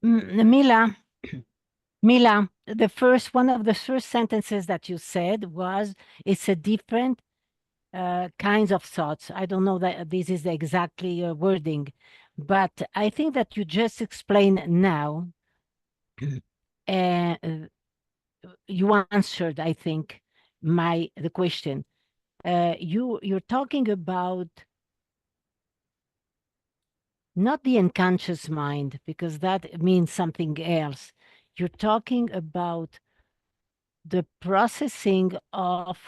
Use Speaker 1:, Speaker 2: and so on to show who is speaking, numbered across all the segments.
Speaker 1: Mila, one of the first sentences that you said was, it's a different kinds of thoughts. I don't know that this is exactly wording, but I think that you just explained now, you answered, I think, the question. You're talking about not the unconscious mind, because that means something else. You're talking about the processing of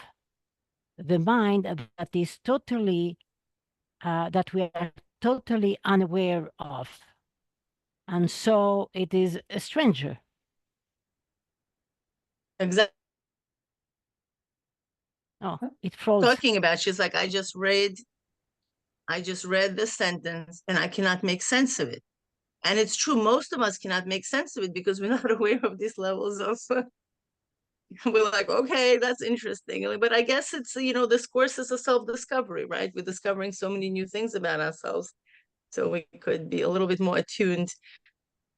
Speaker 1: the mind that is totally, that we are totally unaware of. And so it is a stranger.
Speaker 2: Exactly.
Speaker 1: Oh, it froze.
Speaker 2: Talking about, she's like, I just read this sentence and I cannot make sense of it. And it's true, most of us cannot make sense of it because we're not aware of these levels of, we're like, okay, that's interesting. But I guess it's, this course is a self-discovery, right? We're discovering so many new things about ourselves. So we could be a little bit more attuned,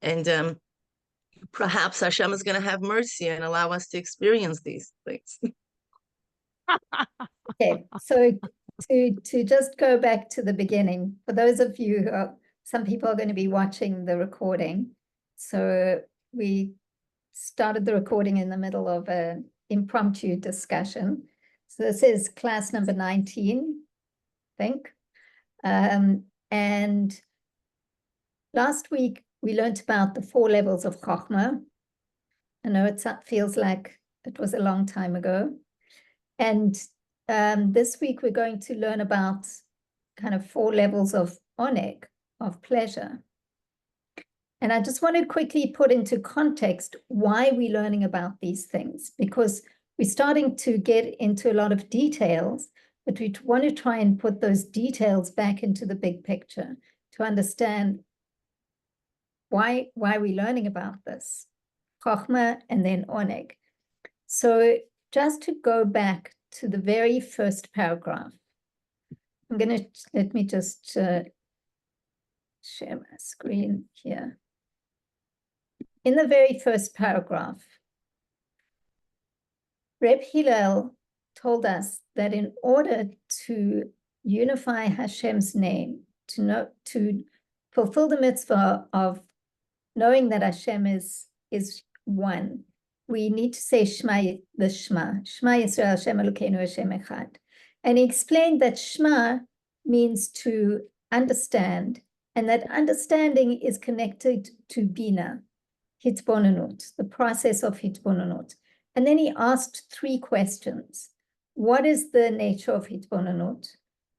Speaker 2: and perhaps Hashem is going to have mercy and allow us to experience these things.
Speaker 3: Okay, so to just go back to the beginning, for those of you who are, some people are going to be watching the recording. So we started the recording in the middle of an impromptu discussion. So this is class number 19, I think. And last week we learned about the 4 levels of Chachma. I know it feels like it was a long time ago. And this week we're going to learn about kind of 4 levels of Oneg, of pleasure. And I just want to quickly put into context why we're learning about these things, because we're starting to get into a lot of details, but we want to try and put those details back into the big picture to understand why we're learning about this, Chachma and then Oneg. So just to go back to the very first paragraph, let me just share my screen here. In the very first paragraph, Reb Hillel told us that in order to unify Hashem's name, to fulfill the mitzvah of knowing that Hashem is one, we need to say Shema, the Shema Yisrael Hashem Elokeinu Hashem Echad. And he explained that Shema means to understand, and that understanding is connected to Bina, Hitbonenut, the process of Hitbonenut. And then he asked 3 questions. What is the nature of Hitbonenut?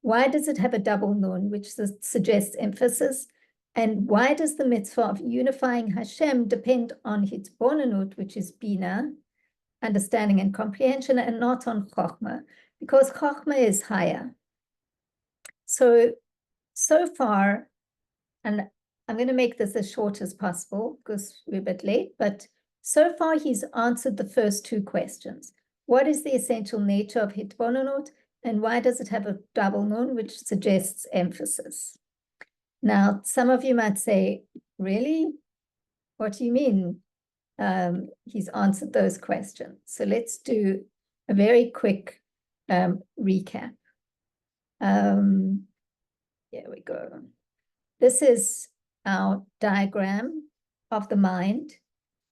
Speaker 3: Why does it have a double nun, which suggests emphasis? And why does the mitzvah of unifying Hashem depend on Hitbonenut, which is Bina, understanding and comprehension, and not on Chachma? Because Chachma is higher. So far, and I'm going to make this as short as possible because we're a bit late, but so far he's answered the first 2 questions. What is the essential nature of Hitbonenut, and why does it have a double nun, which suggests emphasis? Now, some of you might say, really? What do you mean he's answered those questions? So let's do a very quick recap. Here we go. This is our diagram of the mind.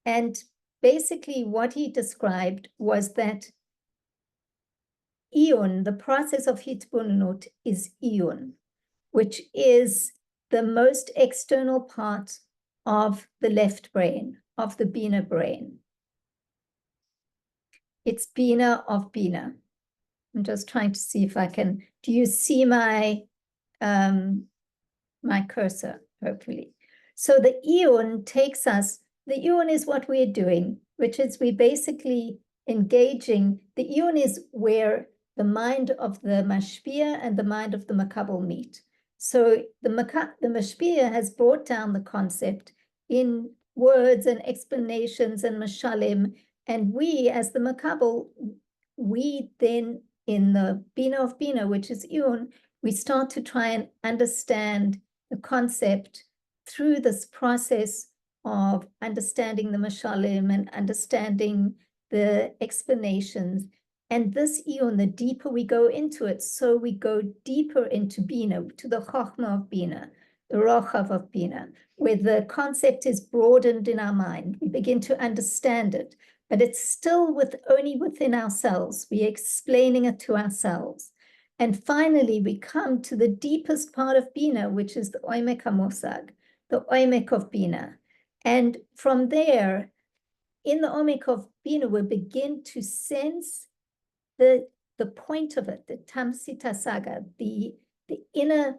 Speaker 3: And basically what he described was that Iyun, the process of Hitbonenut, is Iyun, which is the most external part of the left brain, of the Bina brain. It's Bina of Bina. I'm just trying to see if I can, do you see my cursor, hopefully? So the Iyun takes us, the Iyun is what we're doing, which is we basically engaging, the Iyun is where the mind of the Mashpia and the mind of the Makabel meet. So the Mashpia has brought down the concept in words and explanations and mashalim, and we as the Makabel, we then in the Bina of Bina, which is Iyun, we start to try and understand the concept through this process of understanding the mashalim and understanding the explanations. And this eon, the deeper we go into it, so we go deeper into Bina, to the Chachma of Bina, the Rochav of Bina, where the concept is broadened in our mind. We begin to understand it, but it's still only within ourselves. We're explaining it to ourselves. And finally, we come to the deepest part of Bina, which is the Oneg HaMosag, the Oneg of Bina. And from there, in the Oneg of Bina, we begin to sense the point of it, the Tamsita Saga, the inner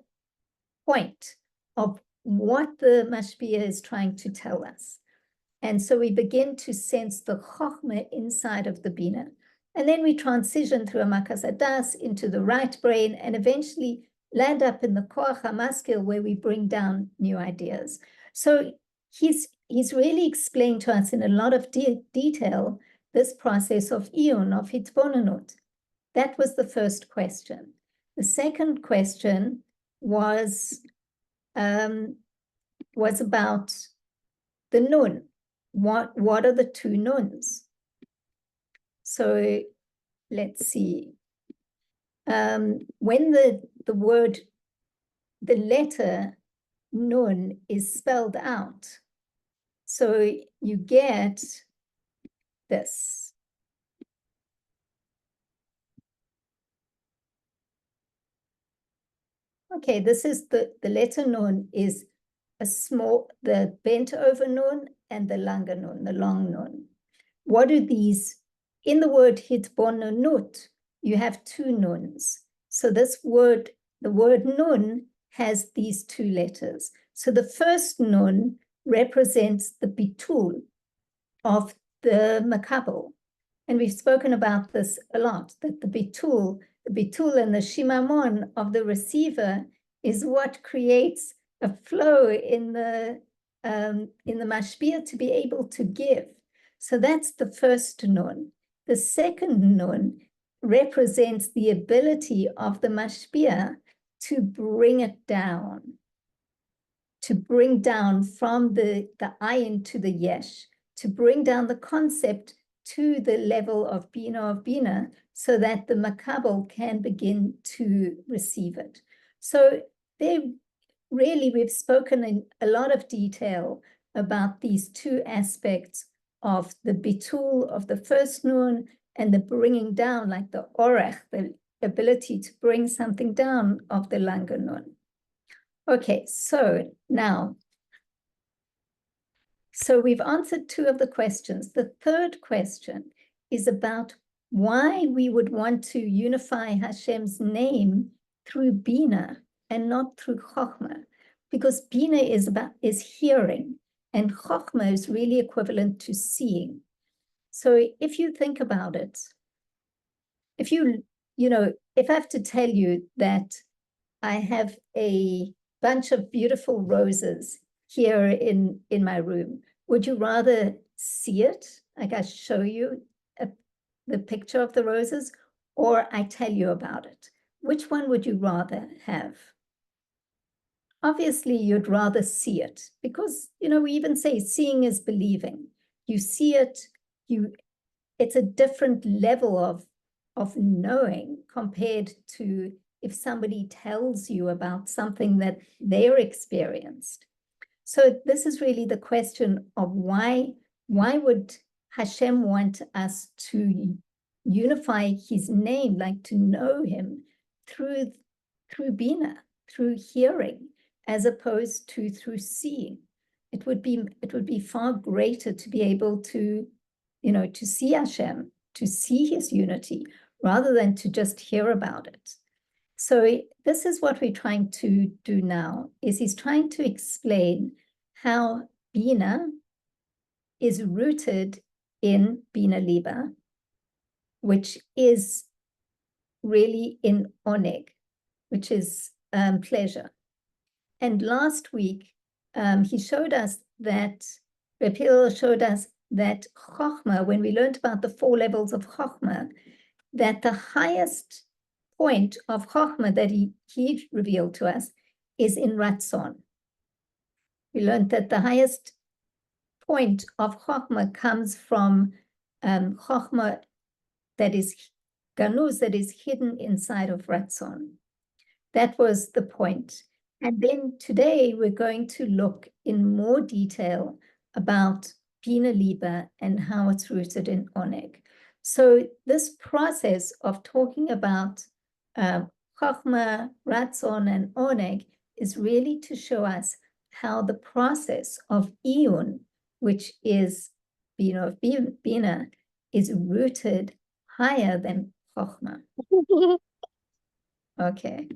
Speaker 3: point of what the Mashpia is trying to tell us. And so we begin to sense the Chachma inside of the Bina. And then we transition through a Makas Hadas into the right brain and eventually land up in the Koach HaMaskil, where we bring down new ideas. So he's really explained to us in a lot of detail this process of Iyun, of Hitbonenut. That was the first question. The second question was about the Nun. What are the two Nuns? So let's see. When the letter Nun is spelled out, so you get this. Okay, this is the letter Nun is the bent over Nun and the langer Nun, the long Nun. What are these? In the word Hitbonenut, you have two Nuns. So this word, the word Nun, has these two letters. So the first Nun represents the bitul of the makabel. And we've spoken about this a lot, that the bitul and the shimamon of the receiver is what creates a flow in the mashpia to be able to give. So that's the first Nun. The second Nun represents the ability of the mashpia to bring it down, to bring down from the ayin to the yesh, to bring down the concept to the level of Bina, so that the makabel can begin to receive it. So we've spoken in a lot of detail about these two aspects of the bitul of the first Nun and the bringing down, like the orech, the ability to bring something down of the langer Nun. Okay, so now, so we've answered two of the questions. The third question is about why we would want to unify Hashem's name through Bina and not through Chachma, because Bina is hearing, and Chachma is really equivalent to seeing. So if you think about it, if I have to tell you that I have a bunch of beautiful roses here in my room, would you rather see it, like I show you the picture of the roses, or I tell you about it? Which one would you rather have? Obviously, you'd rather see it, because, we even say seeing is believing. You see it, it's a different level of knowing compared to if somebody tells you about something that they're experienced. So this is really the question of why would Hashem want us to unify his name, like to know him through Bina, through hearing, as opposed to through seeing. It would be far greater to be able to, to see Hashem, to see his unity, rather than to just hear about it. So this is what we're trying to do now, is he's trying to explain how Bina is rooted in Bina Liba, which is really in Oneg, which is pleasure. And last week, he showed us that, Reb Hillel showed us that Chachma, when we learned about the 4 levels of Chachma, that the highest point of Chachma that he revealed to us is in Ratzon. We learned that the highest point of Chokmah comes from Chokmah that is Ganuz, that is hidden inside of Ratzon. That was the point. And then today we're going to look in more detail about Bina Liba and how it's rooted in Oneg. So this process of talking about Chokmah, Ratzon, and Oneg is really to show us how the process of Iyun, which is Bina, is rooted higher than Chokmah. Okay,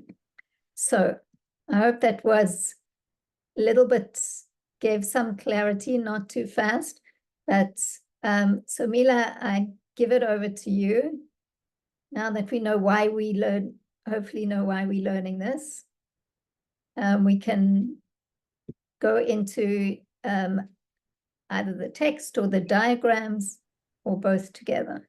Speaker 3: so I hope that was a little bit, gave some clarity, not too fast, but so Mila, I give it over to you. Now that we know why we learn, hopefully know why we're learning this, we can go into either the text or the diagrams or both together.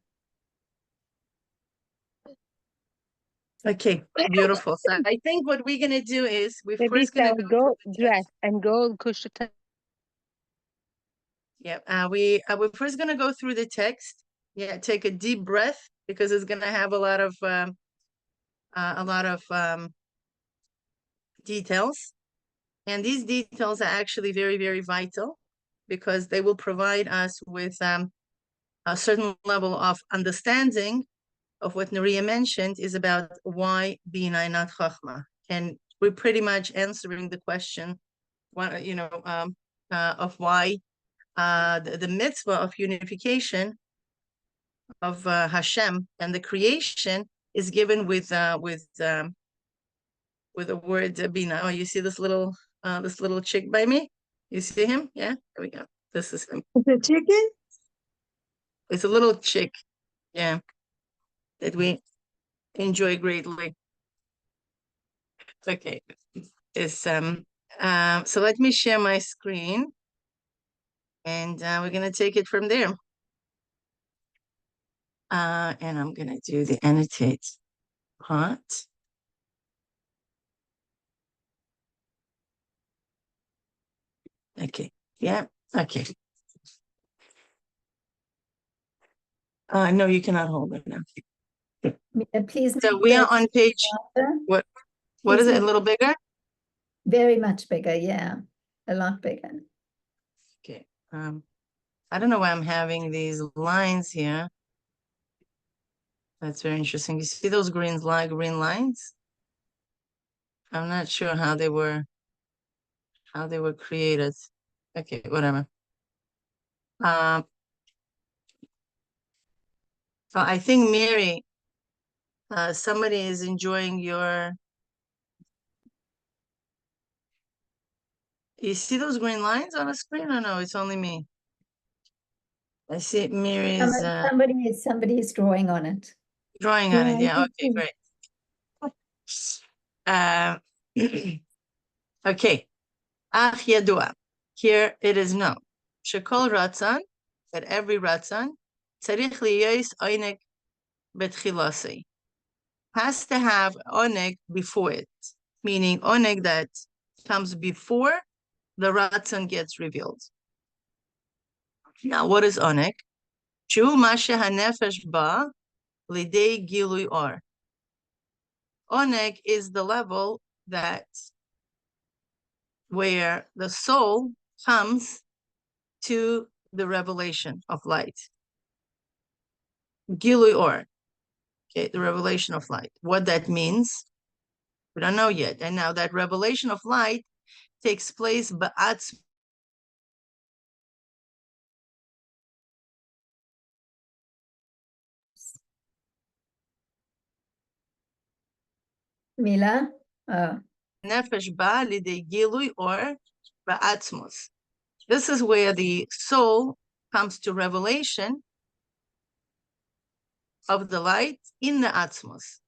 Speaker 2: Okay, beautiful. So I think what we're gonna do is we're first gonna
Speaker 4: go dress and go kushta.
Speaker 2: Yeah, we're first gonna go through the text. Yeah, take a deep breath because it's gonna have a lot of details, and these details are actually very, very vital because they will provide us with a certain level of understanding of what Nuria mentioned is about why Bina and not Chokmah. And we're pretty much answering the question, of why the mitzvah of unification of Hashem and the creation is given with the word Bina. Oh, you see this little chick by me? You see him? Yeah, there we go. This is him.
Speaker 4: The chicken?
Speaker 2: It's a little chick, yeah, that we enjoy greatly. Okay, it's so let me share my screen, and we're gonna take it from there. And I'm gonna do the annotate part. Okay, yeah, okay. No, you cannot hold it now.
Speaker 3: Please.
Speaker 2: So we are on page, what is it, a little bigger?
Speaker 3: Very much bigger, yeah, a lot bigger.
Speaker 2: Okay, I don't know why I'm having these lines here. That's very interesting. You see those green lines? I'm not sure how they were created. Okay, whatever. So I think Mary, somebody is enjoying your. You see those green lines on the screen, or no? It's only me. I see Mary's.
Speaker 3: Somebody is drawing on it.
Speaker 2: Drawing on it. Yeah. Okay. Great. Okay. Ach yadua. Here it is known. Shekol ratzon, that every ratzon, tzarich liyos oneg betchilasi, has to have oneg before it, meaning oneg that comes before the ratzon gets revealed. Now, what is oneg? Shu mashe hanefesh ba lidei gilui or. Oneg is the level that where the soul comes to the revelation of light. Gilui or, okay, the revelation of light. What that means, we don't know yet. And now that revelation of light takes place ba'atz.
Speaker 3: Mila?
Speaker 2: Nefesh ba lidei gilui or ba'atzmos. This is where the soul comes to revelation of the light in the atzmos.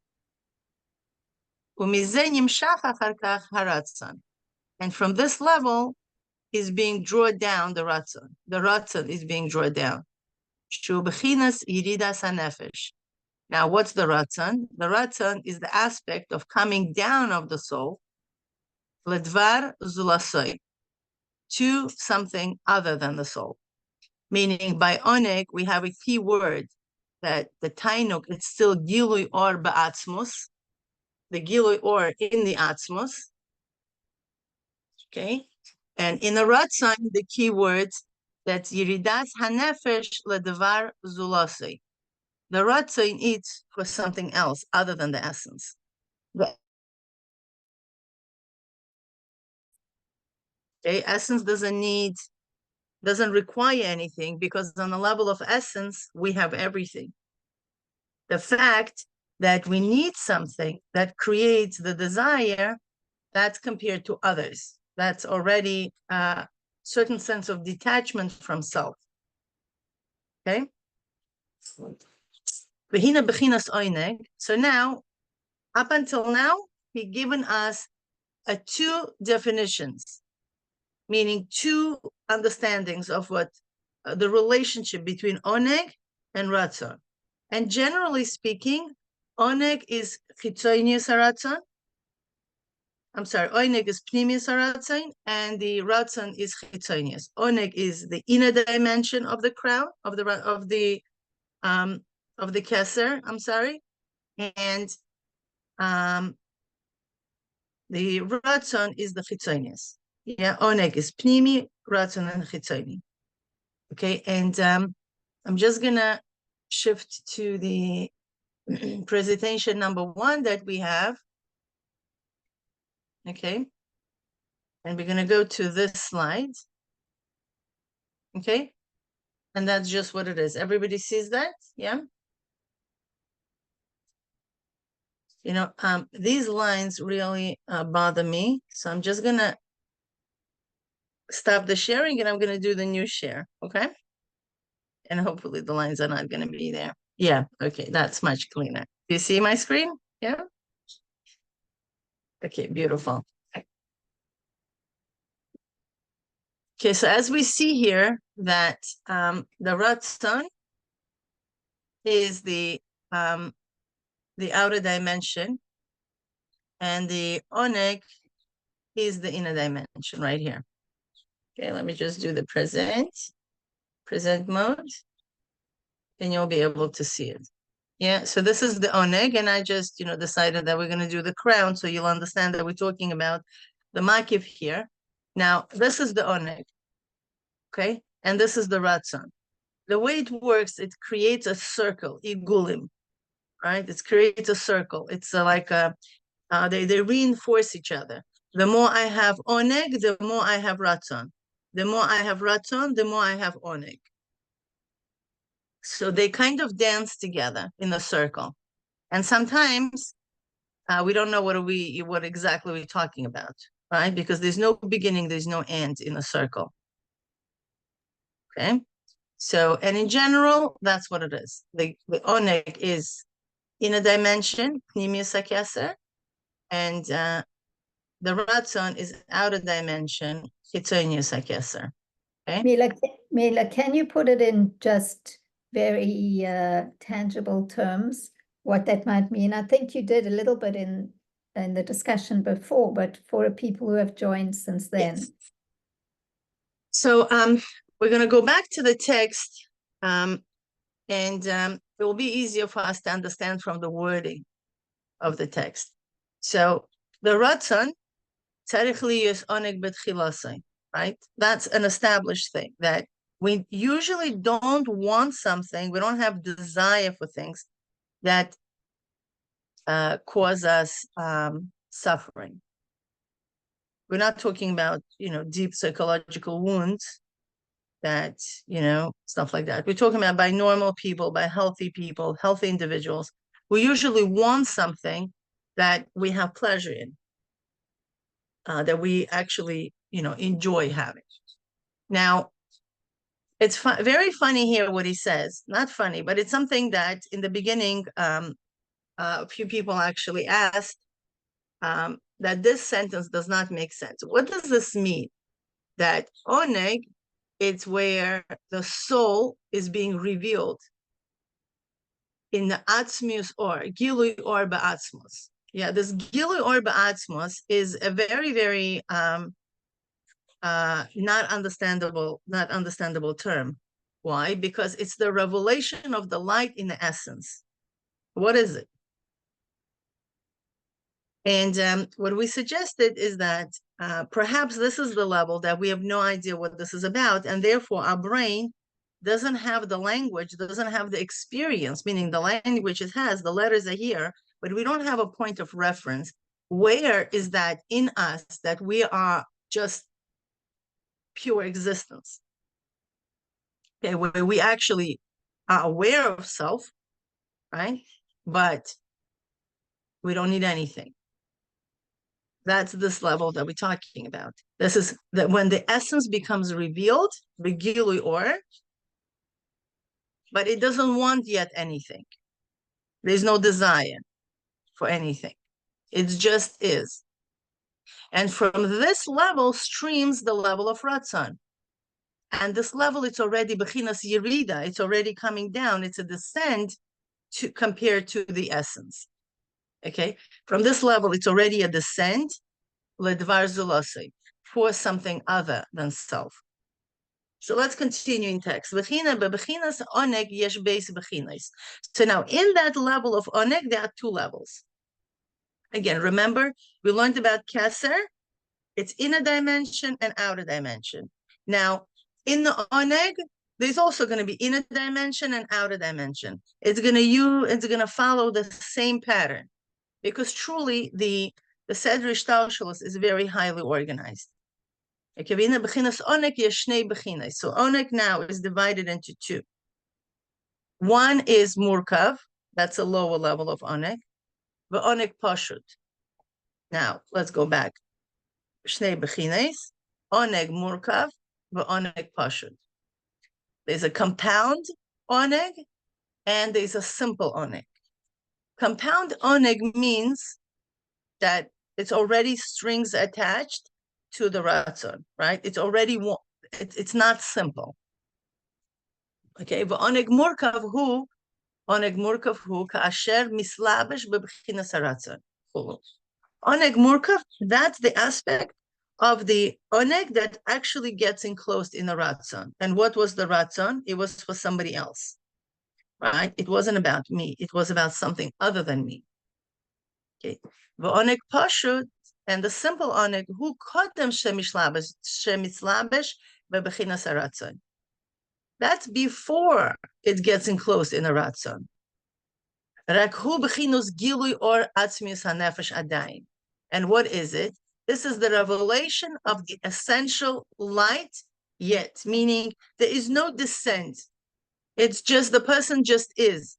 Speaker 2: And from this level is being drawn down the ratzon. The ratzon is being drawn down. Now, what's the ratzon? The ratzon is the aspect of coming down of the soul, ledvar zulasoi, to something other than the soul. meaning by Oneg, we have a key word that the Tainuk, it's still Gilui Or Ba'atzmus, the Gilui Or in the Atzmus, okay? And in the Ratzon, the key words, that's Yiridas Hanefesh Ledevar Zulasi. The Ratzon eats for something else other than the essence. Okay, essence doesn't require anything, because on the level of essence, we have everything. The fact that we need something that creates the desire, that's compared to others. That's already a certain sense of detachment from self. Okay? So now, up until now, he's given us two definitions, meaning two understandings of what the relationship between Oneg and Ratzon. And generally speaking, Oneg is Chitzonius Ratzon. I'm sorry, Oneg is Pnimius Ratzon, and the Ratzon is Chitzonius. Oneg is the inner dimension of the crown, of the Keser, I'm sorry. And the Ratzon is the Chitzonius. Yeah, Oneg is Pnimi, Ratzon and Chitzoni. Okay, and I'm just gonna shift to the presentation number 1 that we have. Okay, and we're gonna go to this slide. Okay, and that's just what it is. Everybody sees that? Yeah. You know, these lines really bother me, so I'm just gonna stop the sharing and I'm gonna do the new share. Okay, and hopefully the lines are not gonna be there. Yeah, okay, that's much cleaner. Do you see my screen? Yeah. Okay, beautiful. Okay, so as we see here that the Ratzon is the outer dimension, and the Oneg is the inner dimension right here. Okay, let me just do the present mode, and you'll be able to see it. Yeah, so this is the Oneg, and I just, decided that we're going to do the crown, so you'll understand that we're talking about the Makiv here. Now, this is the Oneg, okay? And this is the Ratzon. The way it works, it creates a circle, igulim, right? It creates a circle. It's like they reinforce each other. The more I have Oneg, the more I have Ratzon. The more I have Ratzon, the more I have Oneg. So they kind of dance together in a circle. And sometimes we don't know what exactly we're talking about, right? Because there's no beginning, there's no end in a circle. Okay? So, and in general, that's what it is. The Oneg is in a dimension, Pnimius HaKeser, and the Ratzon is outer dimension, Chitzonius HaKeser. Okay?
Speaker 3: Mila, can you put it in just very tangible terms, what that might mean? I think you did a little bit in the discussion before, but for people who have joined since then.
Speaker 2: Yes. So we're going to go back to the text, and it will be easier for us to understand from the wording of the text. So the Ratzon, tzarich liyos oneg betchilasai, right? That's an established thing, that we usually don't want something, we don't have desire for things that cause us suffering. We're not talking about, deep psychological wounds that, stuff like that. We're talking about by normal people, by healthy people, healthy individuals. We usually want something that we have pleasure in, that we actually, enjoy having. Now, it's very funny here what he says. Not funny, but it's something that in the beginning, a few people actually asked that this sentence does not make sense. What does this mean? That Oneg, it's where the soul is being revealed in the Atzmius or Gilui or Ba'atzmos. Yeah, this Gilui or Ba'atzmos is a very, very not understandable term. Why? Because it's the revelation of the light in the essence. What is it? And what we suggested is that perhaps this is the level that we have no idea what this is about, and therefore our brain doesn't have the language, doesn't have the experience, meaning the language it has, the letters are here, but we don't have a point of reference. Where is that in us that we are just pure existence? Okay, where we actually are aware of self, right? But we don't need anything. That's this level that we're talking about. This is that when the essence becomes revealed, begilui or, but it doesn't want yet anything. There's no desire for anything. It just is. And from this level streams the level of Ratzon. And this level, it's already bechinas yirida. It's already coming down. It's a descent to compared to the essence. Okay, from this level, it's already a descent ledvar zulasi, for something other than self. So let's continue in text. Oneg yesh beis bechinas. So now in that level of Oneg, there are two levels. Again, remember, we learned about Keser. It's inner dimension and outer dimension. Now, in the Oneg, there's also going to be inner dimension and outer dimension. It's going to follow the same pattern, because truly the Seder Ishtalshalos is very highly organized. So Oneg now is divided into two. One is Murkav, that's a lower level of Oneg, the Oneg Poshut. Now, let's go back. Shnei Bechines, Oneg Murkav, the Oneg Poshut. There's a compound Oneg, and there's a simple Oneg. Compound Oneg means that it's already strings attached to the Ratzon, right? It's already, it's not simple. Okay, but Oneg Murkav hu, ka'asher mislabesh bebchinas haratzon. Oneg Murkav, that's the aspect of the Oneg that actually gets enclosed in the Ratzon. And what was the Ratzon? It was for somebody else, right? It wasn't about me. It was about something other than me. Okay, the Oneg Poshut and the simple Oneg who kodem shemislabesh bebechinas haratzon. That's before it gets enclosed in a Ratzon. Rakhu bechinus gilui or atzmius hanefesh adayin. And what is it? This is the revelation of the essential light yet, meaning there is no descent. It's just the person just is.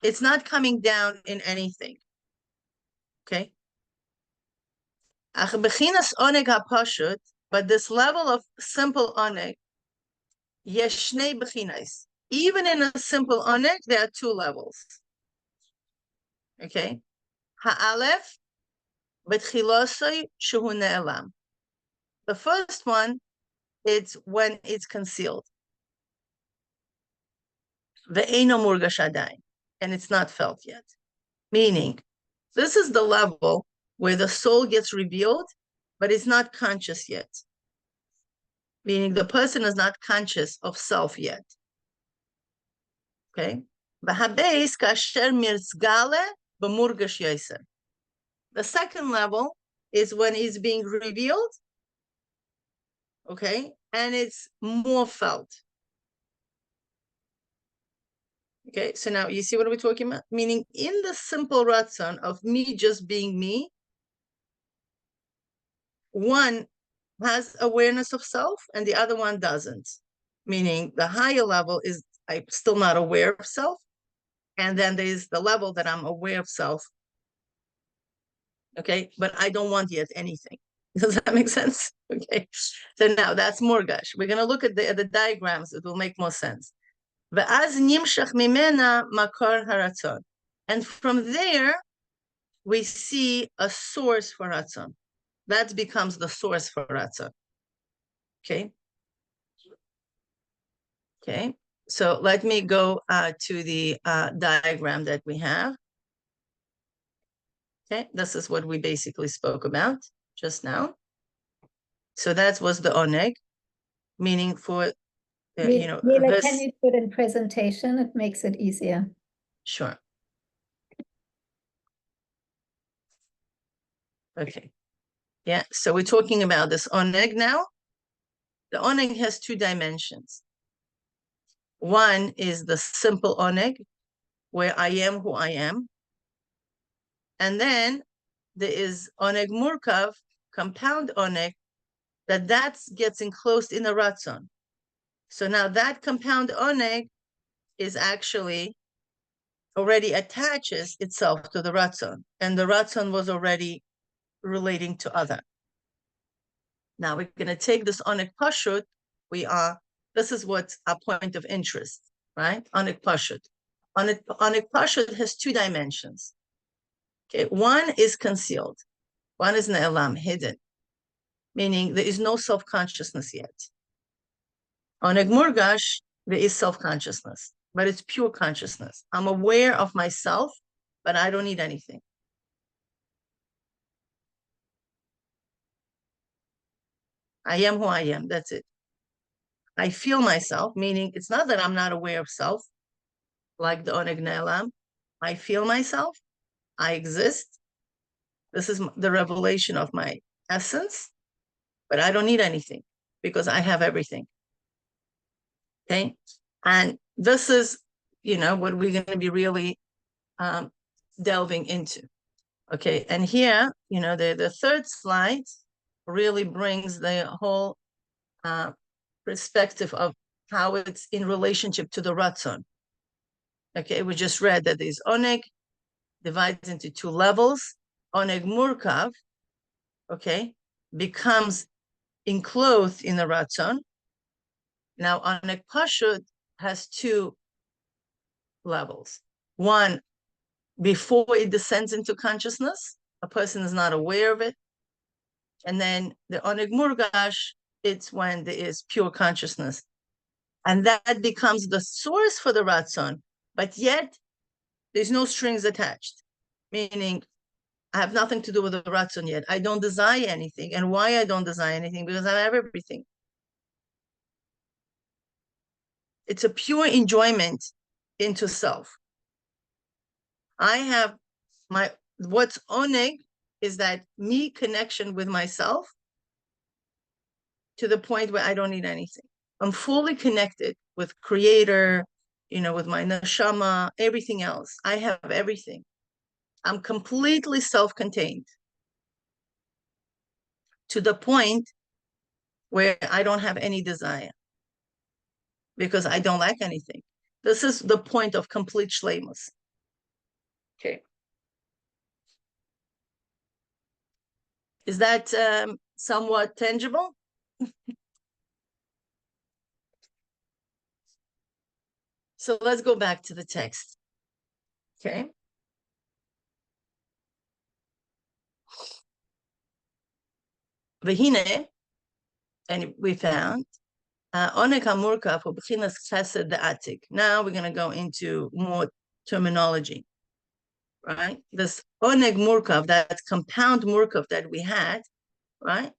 Speaker 2: It's not coming down in anything. Okay? Bechinas Oneg HaPashut, but this level of simple Oneg, Yeshnei Bechinas. Even in a simple Oneg, there are two levels. Okay? Ha'alef, Betchilosoi Shehu Ne'elam. The first one, it's when it's concealed. Ve'eino murgash adayin, and it's not felt yet. Meaning, this is the level where the soul gets revealed, but it's not conscious yet. Meaning the person is not conscious of self yet. Okay? The second level is when he's being revealed, okay, and it's more felt. Okay, so now you see what we're talking about? Meaning in the simple Ratzon of me just being me, one has awareness of self and the other one doesn't. Meaning the higher level is I'm still not aware of self. And then there's the level that I'm aware of self. Okay, but I don't want yet anything. Does that make sense? Okay, so now that's Murgash. We're going to look at the diagrams. It will make more sense. ואז נמשך ממנה מקור הרצון. And from there, we see a source for Ratzon. That becomes the source for Ratzon. Okay? Okay, so let me go to the diagram that we have. Okay, this is what we basically spoke about just now. So that was the Oneg, meaning for
Speaker 3: Mila, can you put in presentation? It makes it easier.
Speaker 2: Sure. Okay. Yeah, so we're talking about this Oneg now. The Oneg has two dimensions. One is the simple Oneg, where I am who I am. And then there is Oneg Murkav, compound Oneg, that gets enclosed in a ratzon. So now that compound Oneg is actually already attaches itself to the ratzon, and the ratzon was already relating to other. Now we're going to take this Oneg Poshut. This is what's our point of interest, right? Oneg Poshut. Oneg Poshut has two dimensions. Okay, one is concealed, one is Na'lem, hidden, meaning there is no self-consciousness yet. Oneg Murgash, there is self-consciousness, but it's pure consciousness. I'm aware of myself, but I don't need anything. I am who I am, that's it. I feel myself, meaning it's not that I'm not aware of self, like the Oneg Ne'elam. I feel myself, I exist. This is the revelation of my essence, but I don't need anything because I have everything. Okay, and this is, what we're going to be really delving into. Okay, and here, the third slide really brings the whole perspective of how it's in relationship to the ratzon. Okay, we just read that there's Oneg, divides into two levels. Oneg Murkav, okay, becomes enclosed in the ratzon. Now, Oneg Poshut has two levels. One, before it descends into consciousness, a person is not aware of it. And then the Oneg Murgash, it's when there is pure consciousness. And that becomes the source for the ratzon, but yet there's no strings attached, meaning I have nothing to do with the ratzon yet. I don't desire anything. And why I don't desire anything? Because I have everything. It's a pure enjoyment into self. I have what's Oneg is that me connection with myself to the point where I don't need anything. I'm fully connected with Creator, with my neshama, everything else. I have everything. I'm completely self-contained to the point where I don't have any desire because I don't like anything. This is the point of complete shleimus. Okay. Is that somewhat tangible? So let's go back to the text. Okay. V'hine, and we found Oneg Murkav b'chinas chesed da'atik. Now we're going to go into more terminology, right? This Oneg Murkav, that compound Murkav that we had, right?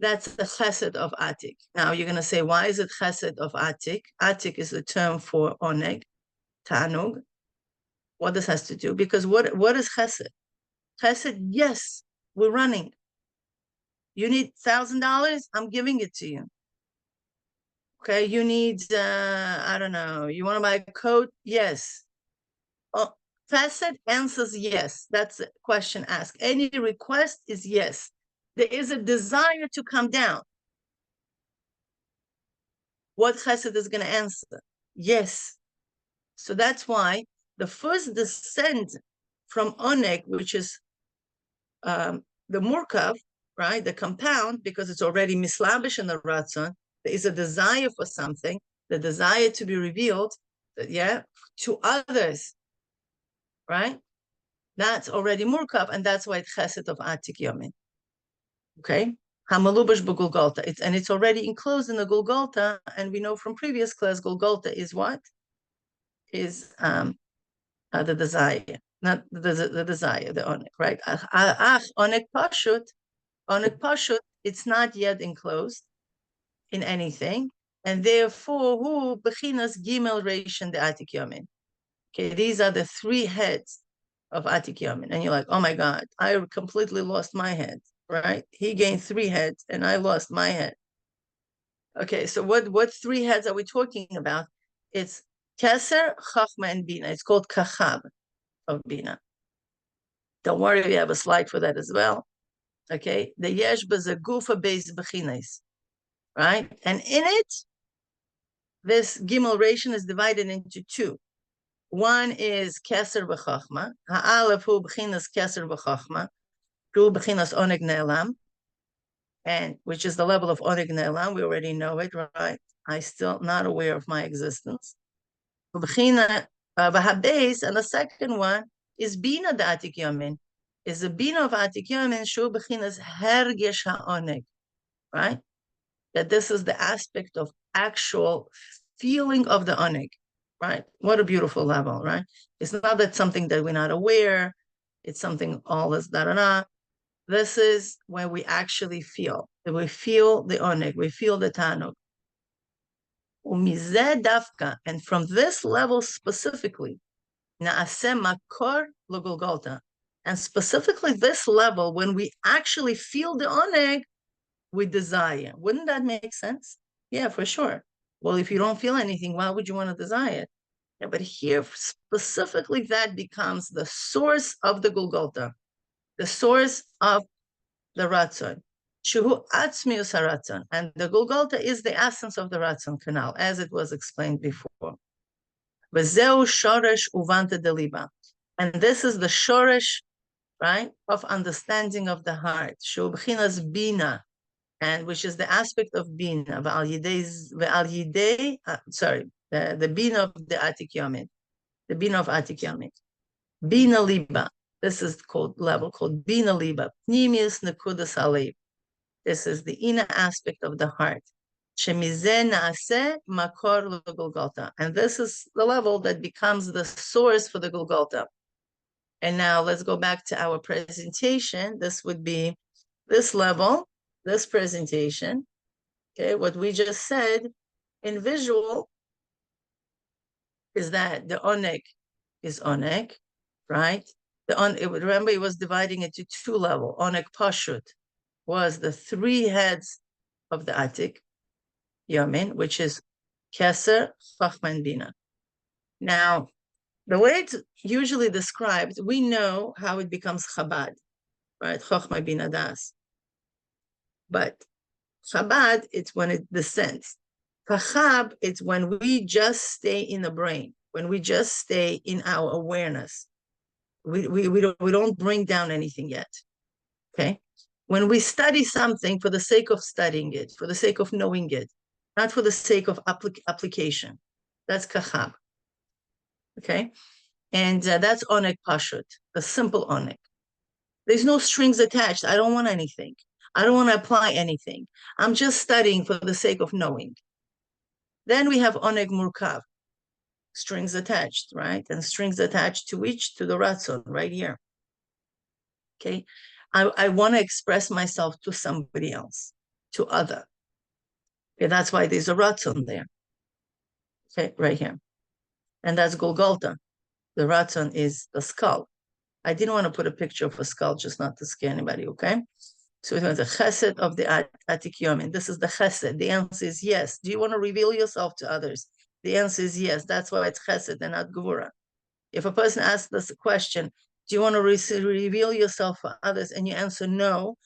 Speaker 2: That's the chesed of Atik. Now you're going to say, why is it chesed of Atik? Atik is the term for Oneg, Tanug. What this has to do? Because what is chesed? Chesed, yes, we're running. You need $1,000? I'm giving it to you. Okay, you need, I don't know, you want to buy a coat? Yes. Oh, chesed answers yes. That's a question asked. Any request is yes. There is a desire to come down. What chesed is going to answer? Yes. So that's why the first descent from Oneg, which is the Murkav, right, the compound, because it's already mislabish in the ratzon, there is a desire for something, the desire to be revealed, to others, right? That's already Murkav, and that's why it's chesed of Atik Yomin. Okay? Hamalubash b'golgoltא. And it's already enclosed in the Golgoltא, and we know from previous class, Golgoltã is what? Is the desire, not the desire, the Oneg, right? Oneg Poshut, it's not yet enclosed in anything. And therefore, who bechinas gimel reishin da'atik yomin. Okay, these are the three heads of atik yomin. And you're like, oh my God, I completely lost my head, right? He gained three heads and I lost my head. Okay, so what three heads are we talking about? It's Keser, Chachma, and Bina. It's called Kachab of Bina. Don't worry, we have a slide for that as well. Okay, the Yesh Bazagufa Beis Bechinas, right? And in it, this Gimel Ration is divided into two. One is Keser v'Chachma. Ha'alef hu Bechinas Keser v'Chachma. Hu Bechinas Oneg Ne'elam. And which is the level of Oneg Ne'elam. We already know it, right? I'm still not aware of my existence. And the second one is Bina Da'atik Yomin. Is the Bina of Atik Yomin, Shu Bechinas Hergesh HaOneg, right? That this is the aspect of actual feeling of the Oneg, right? What a beautiful level, right? It's not that something that we're not aware, it's something all this, da-da-da. This is when we actually feel. We feel the Oneg, we feel the Tanug. And from this level specifically, makor legolgaltã, and specifically this level, when we actually feel the Oneg, we desire. Wouldn't that make sense? Yeah, for sure. Well, if you don't feel anything, why would you want to desire it? Yeah, but here specifically, that becomes the source of the Golgoltã, the source of the Ratzon. Shuhu atzmius haratzon, and the Golgoltã is the essence of the Ratzon canal, as it was explained before. V'zeu shoresh uvanta de liba, and this is the shoresh, right, of understanding of the heart. Shu b'chinas bina, and which is the aspect of bina. The bina of the atik yomin, the bina of atik yomin, bina liba. This is called level called bina liba. Pnimius nekudas alev. This is the inner aspect of the heart. Makor legolgaltã. And this is the level that becomes the source for the Golgoltã. And now let's go back to our presentation. This would be this level, this presentation. Okay, what we just said in visual is that the Oneg is Oneg, right? Remember, it was dividing it to two levels. Oneg Poshut was the three heads of the Atik Yomin, which is Keser, Chachma, and Bina. Now, the way it's usually described, we know how it becomes Chabad, right? Chachma, Bina, Das. But Chabad, it's when it descends. Kachab, it's when we just stay in the brain, when we just stay in our awareness. We don't bring down anything yet, okay? When we study something for the sake of studying it, for the sake of knowing it, not for the sake of application. That's Kachab, okay? And that's Oneg Poshut, the simple Oneg. There's no strings attached. I don't want anything. I don't want to apply anything. I'm just studying for the sake of knowing. Then we have Oneg Murkav, strings attached, right? And strings attached to which? To the Ratzon, right here. Okay? I want to express myself to somebody else, to other. Okay, that's why there's a Ratzon there. Okay, right here. And that's Golgoltã. The Ratzon is the skull. I didn't want to put a picture of a skull just not to scare anybody, okay? So it was the chesed of the Atik Yomin. This is the chesed. The answer is yes. Do you want to reveal yourself to others? The answer is yes. That's why it's chesed and not gvura. If a person asks us a question, do you want to reveal yourself for others? And you answer no,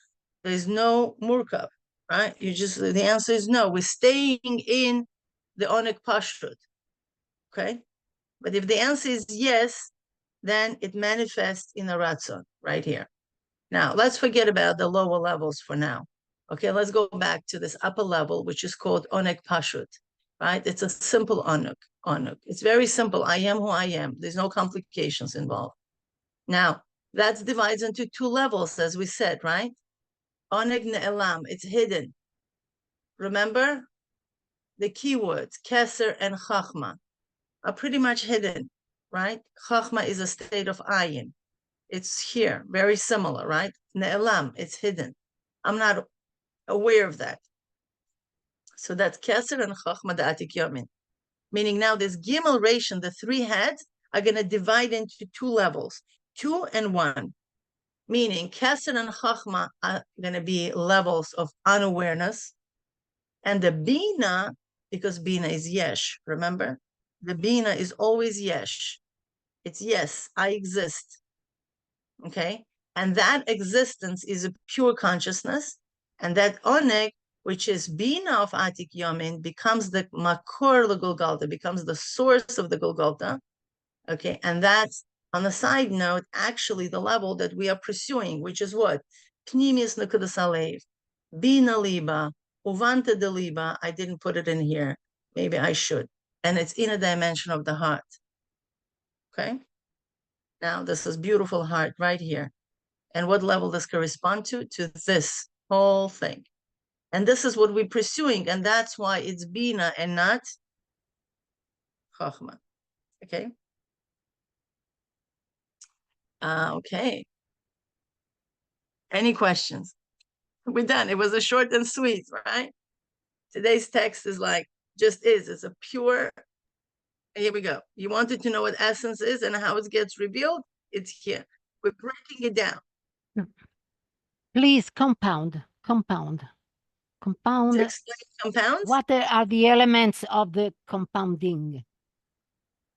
Speaker 2: there's no murkav, right? The answer is no. We're staying in the Oneg Poshut, okay? But if the answer is yes, then it manifests in a ratzon right here. Now, let's forget about the lower levels for now. Okay, let's go back to this upper level, which is called Oneg Poshut, right? It's a simple Oneg. It's very simple. I am who I am. There's no complications involved. Now, that divides into two levels, as we said, right? Oneg Ne'elam, it's hidden. Remember? The keywords, Keser and Chachma, are pretty much hidden, right? Chachma is a state of ayin. It's here, very similar, right? Ne'elam, it's hidden. I'm not aware of that. So that's Keser and Chachma Da'atik Yomin. Meaning now this Gimel Ration, the three heads, are going to divide into two levels, 2 and 1. Meaning Keser and Chachma are going to be levels of unawareness. And the Bina, because Bina is Yesh, remember? The Bina is always Yesh. It's yes, I exist. Okay? And that existence is a pure consciousness. And that Oneg, which is Bina of Atik Yomin, becomes the Makor legolgaltã, becomes the source of the Golgolta. Okay, and that's, on the side note, actually the level that we are pursuing, which is what? Pnimis nekudas alev, Bina liba, uvanta de liba. I didn't put it in here. Maybe I should. And it's in a dimension of the heart. Okay? Now, this is beautiful heart right here. And what level does correspond to? To this whole thing. And this is what we're pursuing. And that's why it's Bina and not Chachma. Okay? Okay. Any questions? We're done. It was a short and sweet, right? Today's text is like, just is. It's a pure, here we go. You wanted to know what essence is and how it gets revealed? It's here. We're breaking it down.
Speaker 1: Please, compound.
Speaker 2: To explain compounds?
Speaker 1: What are the elements of the compounding?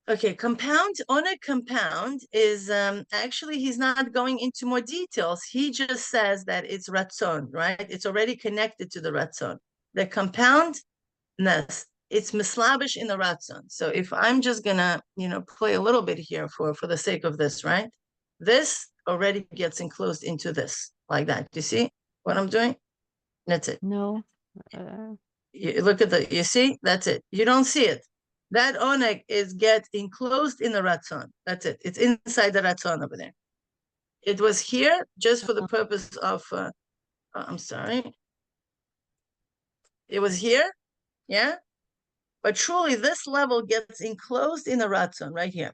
Speaker 2: Okay, compound, Oneg compound is, actually, he's not going into more details. He just says that it's ratzon, right? It's already connected to the ratzon. The compoundness, it's mislabish in the ratzon. So if I'm just gonna, play a little bit here for the sake of this, right? This already gets enclosed into this, like that. Do you see what I'm doing? That's it.
Speaker 1: No.
Speaker 2: You look at you see? That's it. You don't see it. That oneg get enclosed in the ratzon. That's it. It's inside the ratzon over there. It was here just for the purpose of, I'm sorry. It was here, yeah? But truly, this level gets enclosed in the ratzon right here.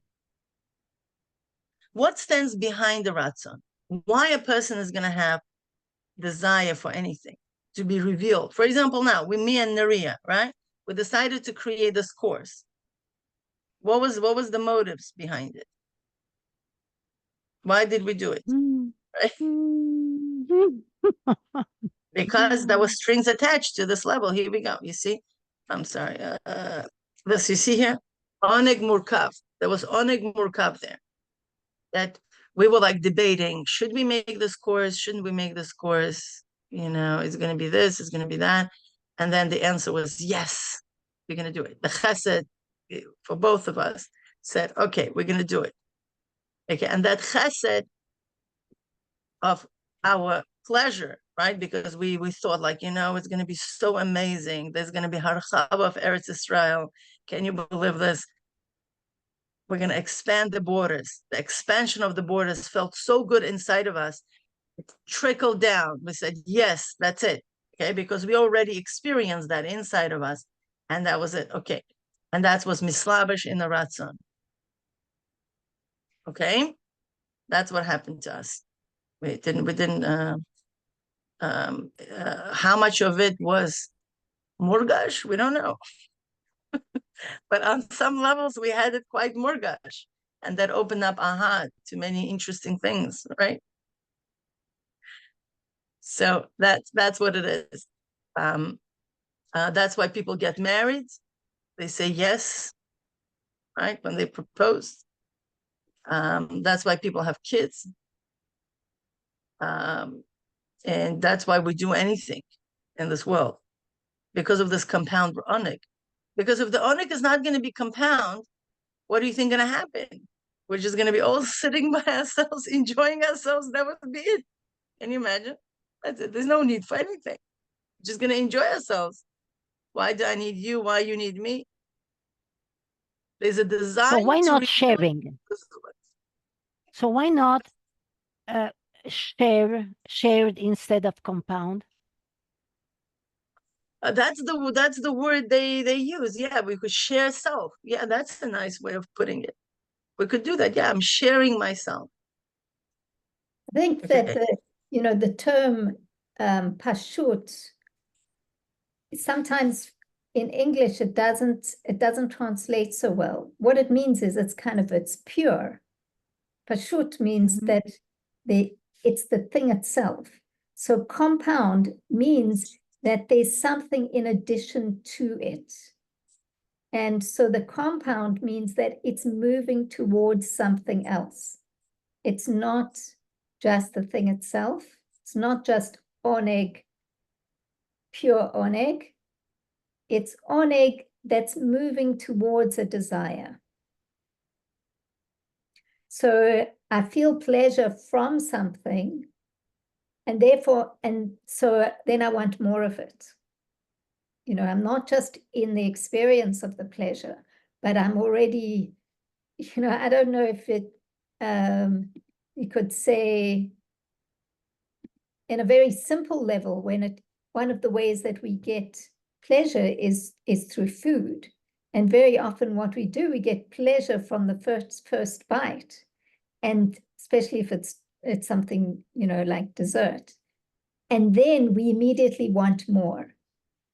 Speaker 2: What stands behind the ratzon? Why a person is going to have desire for anything to be revealed? For example, now, with me and Naria, right? We decided to create this course. What was the motives behind it? Why did we do it? Right? Because there were strings attached to this level. Here we go. You see? I'm sorry. This you see here? Oneg Murkav. There was Oneg Murkav there. That we were like debating, should we make this course? Shouldn't we make this course? It's going to be this, it's going to be that. And then the answer was, yes, we're going to do it. The chesed, for both of us, said, okay, we're going to do it. Okay, and that chesed of our pleasure, right? Because we thought like, it's going to be so amazing. There's going to be harchava of Eretz Israel. Can you believe this? We're going to expand the borders. The expansion of the borders felt so good inside of us. It trickled down. We said, yes, that's it. Okay, because we already experienced that inside of us. And that was it. Okay. And that was mislabish in the ratzon. Okay. That's what happened to us. We didn't, how much of it was murgash? We don't know. But on some levels, we had it quite murgash. And that opened up our heart to many interesting things, right? So that's what it is. That's why people get married. They say yes, right? When they propose. That's why people have kids. And that's why we do anything in this world. Because of this compound oneg. Because if the oneg is not going to be compound, what do you think going to happen? We're just going to be all sitting by ourselves, enjoying ourselves. That would be it. Can you imagine? That's it. There's no need for anything. We're just going to enjoy ourselves. Why do I need you? Why you need me? There's a desire.
Speaker 1: So why not sharing? So why not shared instead of compound?
Speaker 2: That's the word they use. Yeah, we could share self. Yeah, that's a nice way of putting it. We could do that. Yeah, I'm sharing myself.
Speaker 3: I think that the term pashut sometimes in English, it doesn't translate so well. What it means is it's pure. Pashut means that it's the thing itself. So compound means that there's something in addition to it. And so the compound means that it's moving towards something else. It's not just the thing itself. It's not just Oneg, pure Oneg. It's Oneg that's moving towards a desire. So I feel pleasure from something, and so then I want more of it. I'm not just in the experience of the pleasure, but I'm already, I don't know if you could say in a very simple level, one of the ways that we get pleasure is through food. And very often what we do, we get pleasure from the first bite. And especially if it's something, like dessert. And then we immediately want more.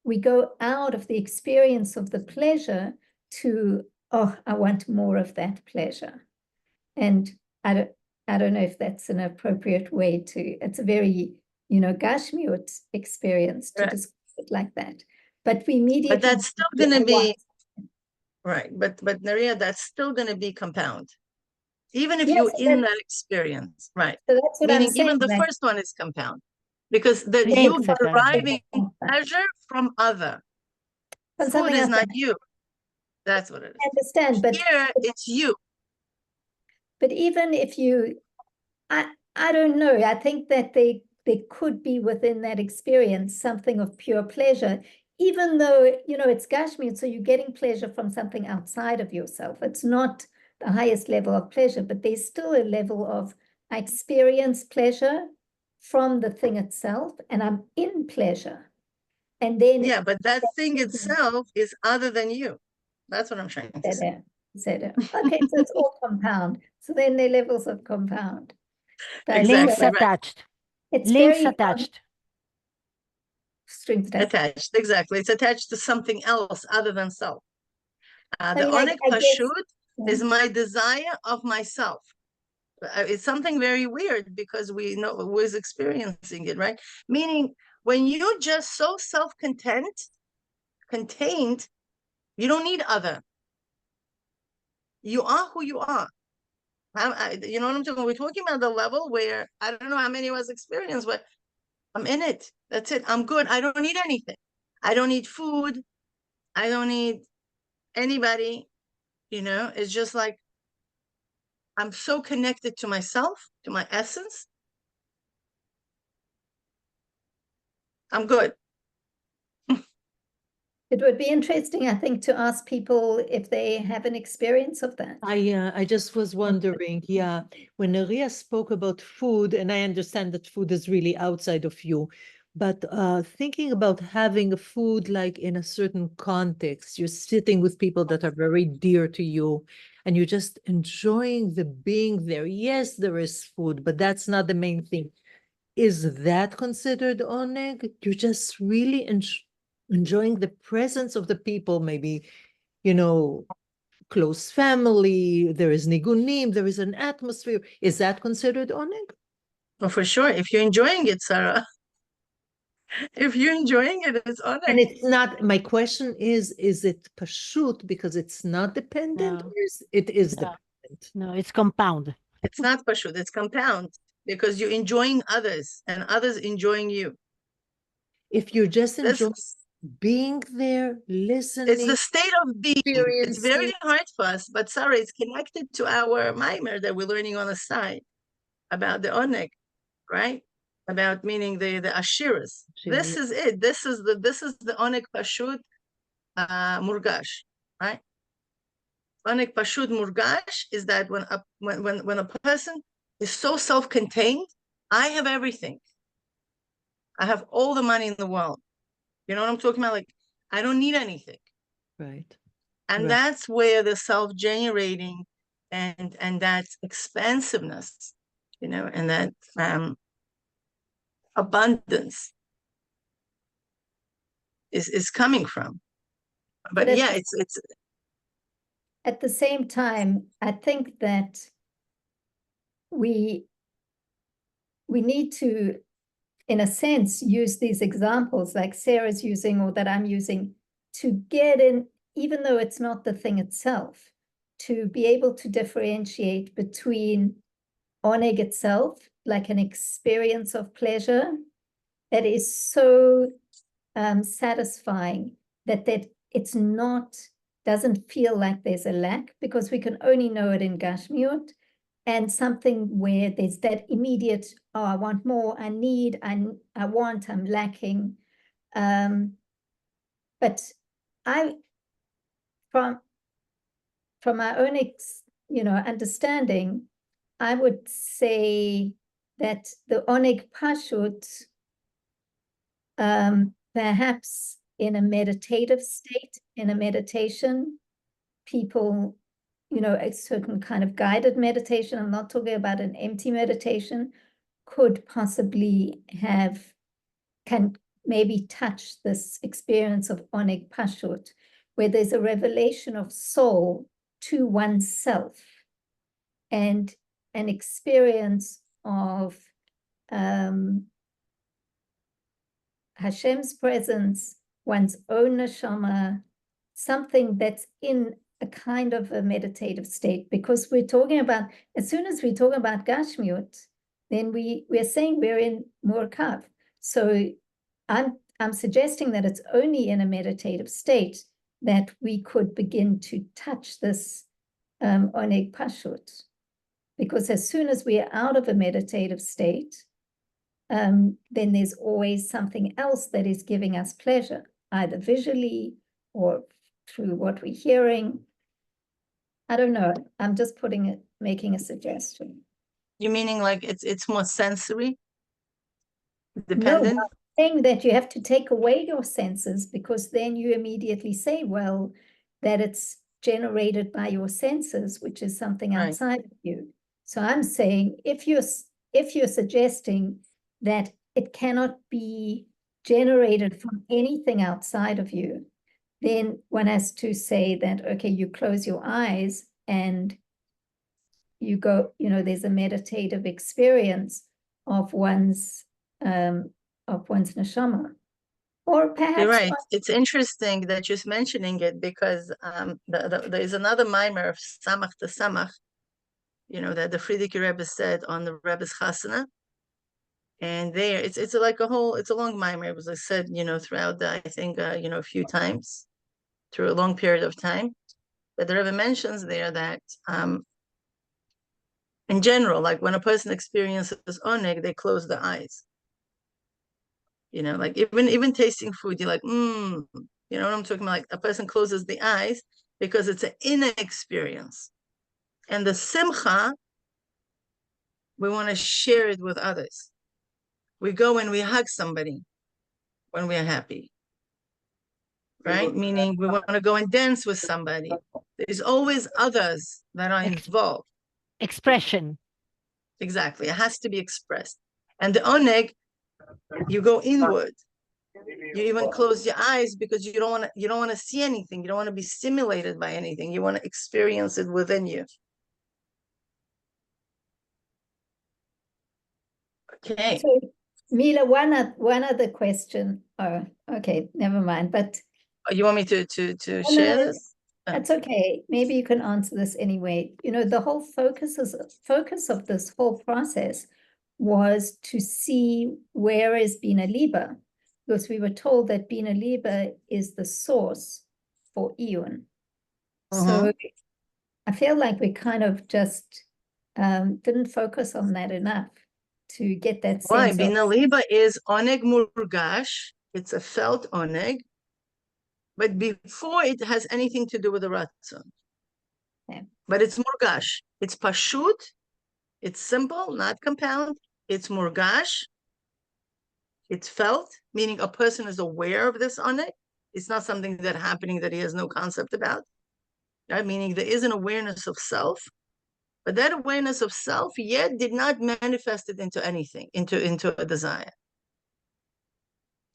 Speaker 3: We go out of the experience of the pleasure to, oh, I want more of that pleasure. And I don't know if that's an appropriate way it's a very, Gashmiut experience to describe it like that. But we immediately.
Speaker 2: But that's still going to be, right. But Naria, that's still going to be compound. Even if you're in that experience, right? So that's what I'm saying. Even the first one is compound. Because you are deriving pleasure from other. Food is not you. That's what it is.
Speaker 3: I understand, but
Speaker 2: here it's you.
Speaker 3: But even if I don't know. I think that there could be within that experience something of pure pleasure, even though, it's Gashmi, so you're getting pleasure from something outside of yourself. It's not the highest level of pleasure, but there's still a level of I experience pleasure from the thing itself, and I'm in pleasure. And then
Speaker 2: but that thing itself is other than you. That's what I'm trying to say.
Speaker 3: Okay, so it's all compound. So then there are levels of compound.
Speaker 1: Links attached.
Speaker 3: It's
Speaker 1: links attached.
Speaker 3: Strings
Speaker 2: attached. Exactly. It's attached to something else other than self. The Oneg Poshut is my desire of myself. It's something very weird because we know who's experiencing it, right? Meaning when you're just so contained, you don't need other. You are who you are. You know what I'm talking? We're talking about the level where I don't know how many of us experience, but I'm in it. That's it. I'm good. I don't need anything. I don't need food. I don't need anybody. It's just like I'm so connected to myself, to my essence. I'm good.
Speaker 3: It would be interesting, I think, to ask people if they have an experience of that.
Speaker 5: I just was wondering, when Naria spoke about food, and I understand that food is really outside of you, but thinking about having a food like in a certain context, you're sitting with people that are very dear to you, and you're just enjoying the being there. Yes, there is food, but that's not the main thing. Is that considered oneg? You're just really enjoying the presence of the people, maybe, close family, there is nigunim, there is an atmosphere. Is that considered oneg?
Speaker 2: Oh, for sure. If you're enjoying it, Sarah. If you're enjoying it, it's oneg.
Speaker 5: And it's not, my question is it pashut because it's not dependent, or it is dependent?
Speaker 1: No, it's compound.
Speaker 2: It's not pashut, it's compound, because you're enjoying others and others enjoying you.
Speaker 5: If you're just enjoying being there, listening.
Speaker 2: It's the state of being. It's very hard for us, but Sarah, it's connected to our mimer that we're learning on the side about the oneg, right? About meaning the ashiras. This is it. This is the Oneg Poshut Murgash, right? Oneg Poshut Murgash is that when a person is so self-contained, I have everything. I have all the money in the world. You know what I'm talking about? Like, I don't need anything.
Speaker 5: Right.
Speaker 2: And that's where the self-generating and that expansiveness, and that abundance is coming from. But
Speaker 3: at
Speaker 2: yeah,
Speaker 3: the-
Speaker 2: it's
Speaker 3: At the same time, I think that we need to, in a sense, use these examples like Sarah's using or that I'm using to get in, even though it's not the thing itself, to be able to differentiate between Oneg itself, like an experience of pleasure that is so satisfying that it's not, doesn't feel like there's a lack, because we can only know it in Gashmiut, and something where there's that immediate, oh, I want more, I need, I want, I'm lacking. But from my own understanding, I would say that the Oneg Poshut, perhaps in a meditative state, in a meditation, people, a certain kind of guided meditation, I'm not talking about an empty meditation, could possibly can maybe touch this experience of Oneg Poshut, where there's a revelation of soul to oneself and an experience of Hashem's presence, one's own neshama, something that's in a kind of a meditative state, because we're talking about, as soon as we talk about Gashmiut, then we're saying we're in Murkav. So I'm suggesting that it's only in a meditative state that we could begin to touch this Oneg Poshut. Because as soon as we are out of a meditative state, then there's always something else that is giving us pleasure, either visually or through what we're hearing. I don't know. I'm just making a suggestion.
Speaker 2: you meaning like it's more sensory dependent?
Speaker 3: No, I'm saying that you have to take away your senses, because then you immediately say, well, that it's generated by your senses, which is something
Speaker 2: Right.
Speaker 3: outside of you. So I'm saying if you're suggesting that it cannot be generated from anything outside of you, then one has to say that, okay, you close your eyes and you go, there's a meditative experience of one's neshama. Or perhaps
Speaker 2: You're right. It's interesting that you're mentioning it, because there is another mimer of Samach to Samach, that the Frierdiker Rebbe said on the Rebbe's Chasana. And there, it's like it's a long mimer. It was, I said, throughout the, I think, a few times through a long period of time. But the Rebbe mentions there that in general, like when a person experiences Oneg, they close their eyes. Like even tasting food, you're like, you know what I'm talking about? Like a person closes the eyes because it's an inner experience. And the simcha, we want to share it with others. We go and we hug somebody when we are happy, right? Meaning we want to go and dance with somebody. There's always others that are involved.
Speaker 1: Expression.
Speaker 2: Exactly. It has to be expressed. And the Oneg, you go inward. You even close your eyes because you don't want to see anything. You don't want to be stimulated by anything. You want to experience it within you. Okay.
Speaker 3: So, Mila, one other question. Oh, okay, never mind. But
Speaker 2: you want me to share this?
Speaker 3: That's okay. Maybe you can answer this anyway. The whole focus of this whole process was to see where is Bina Liba, because we were told that Bina Liba is the source for Iyun. So I feel like we kind of just didn't focus on that enough to get that sense.
Speaker 2: Why? Bina Liba is Oneg Murgash. It's a felt Oneg. But before it has anything to do with the ratzon.
Speaker 3: Okay.
Speaker 2: But it's Murgash. It's Pashut. It's simple, not compound. It's Murgash. It's felt, meaning a person is aware of this Oneg. It's not something that's happening that he has no concept about. Right? Meaning there is an awareness of self, but that awareness of self yet did not manifest it into anything, into a desire.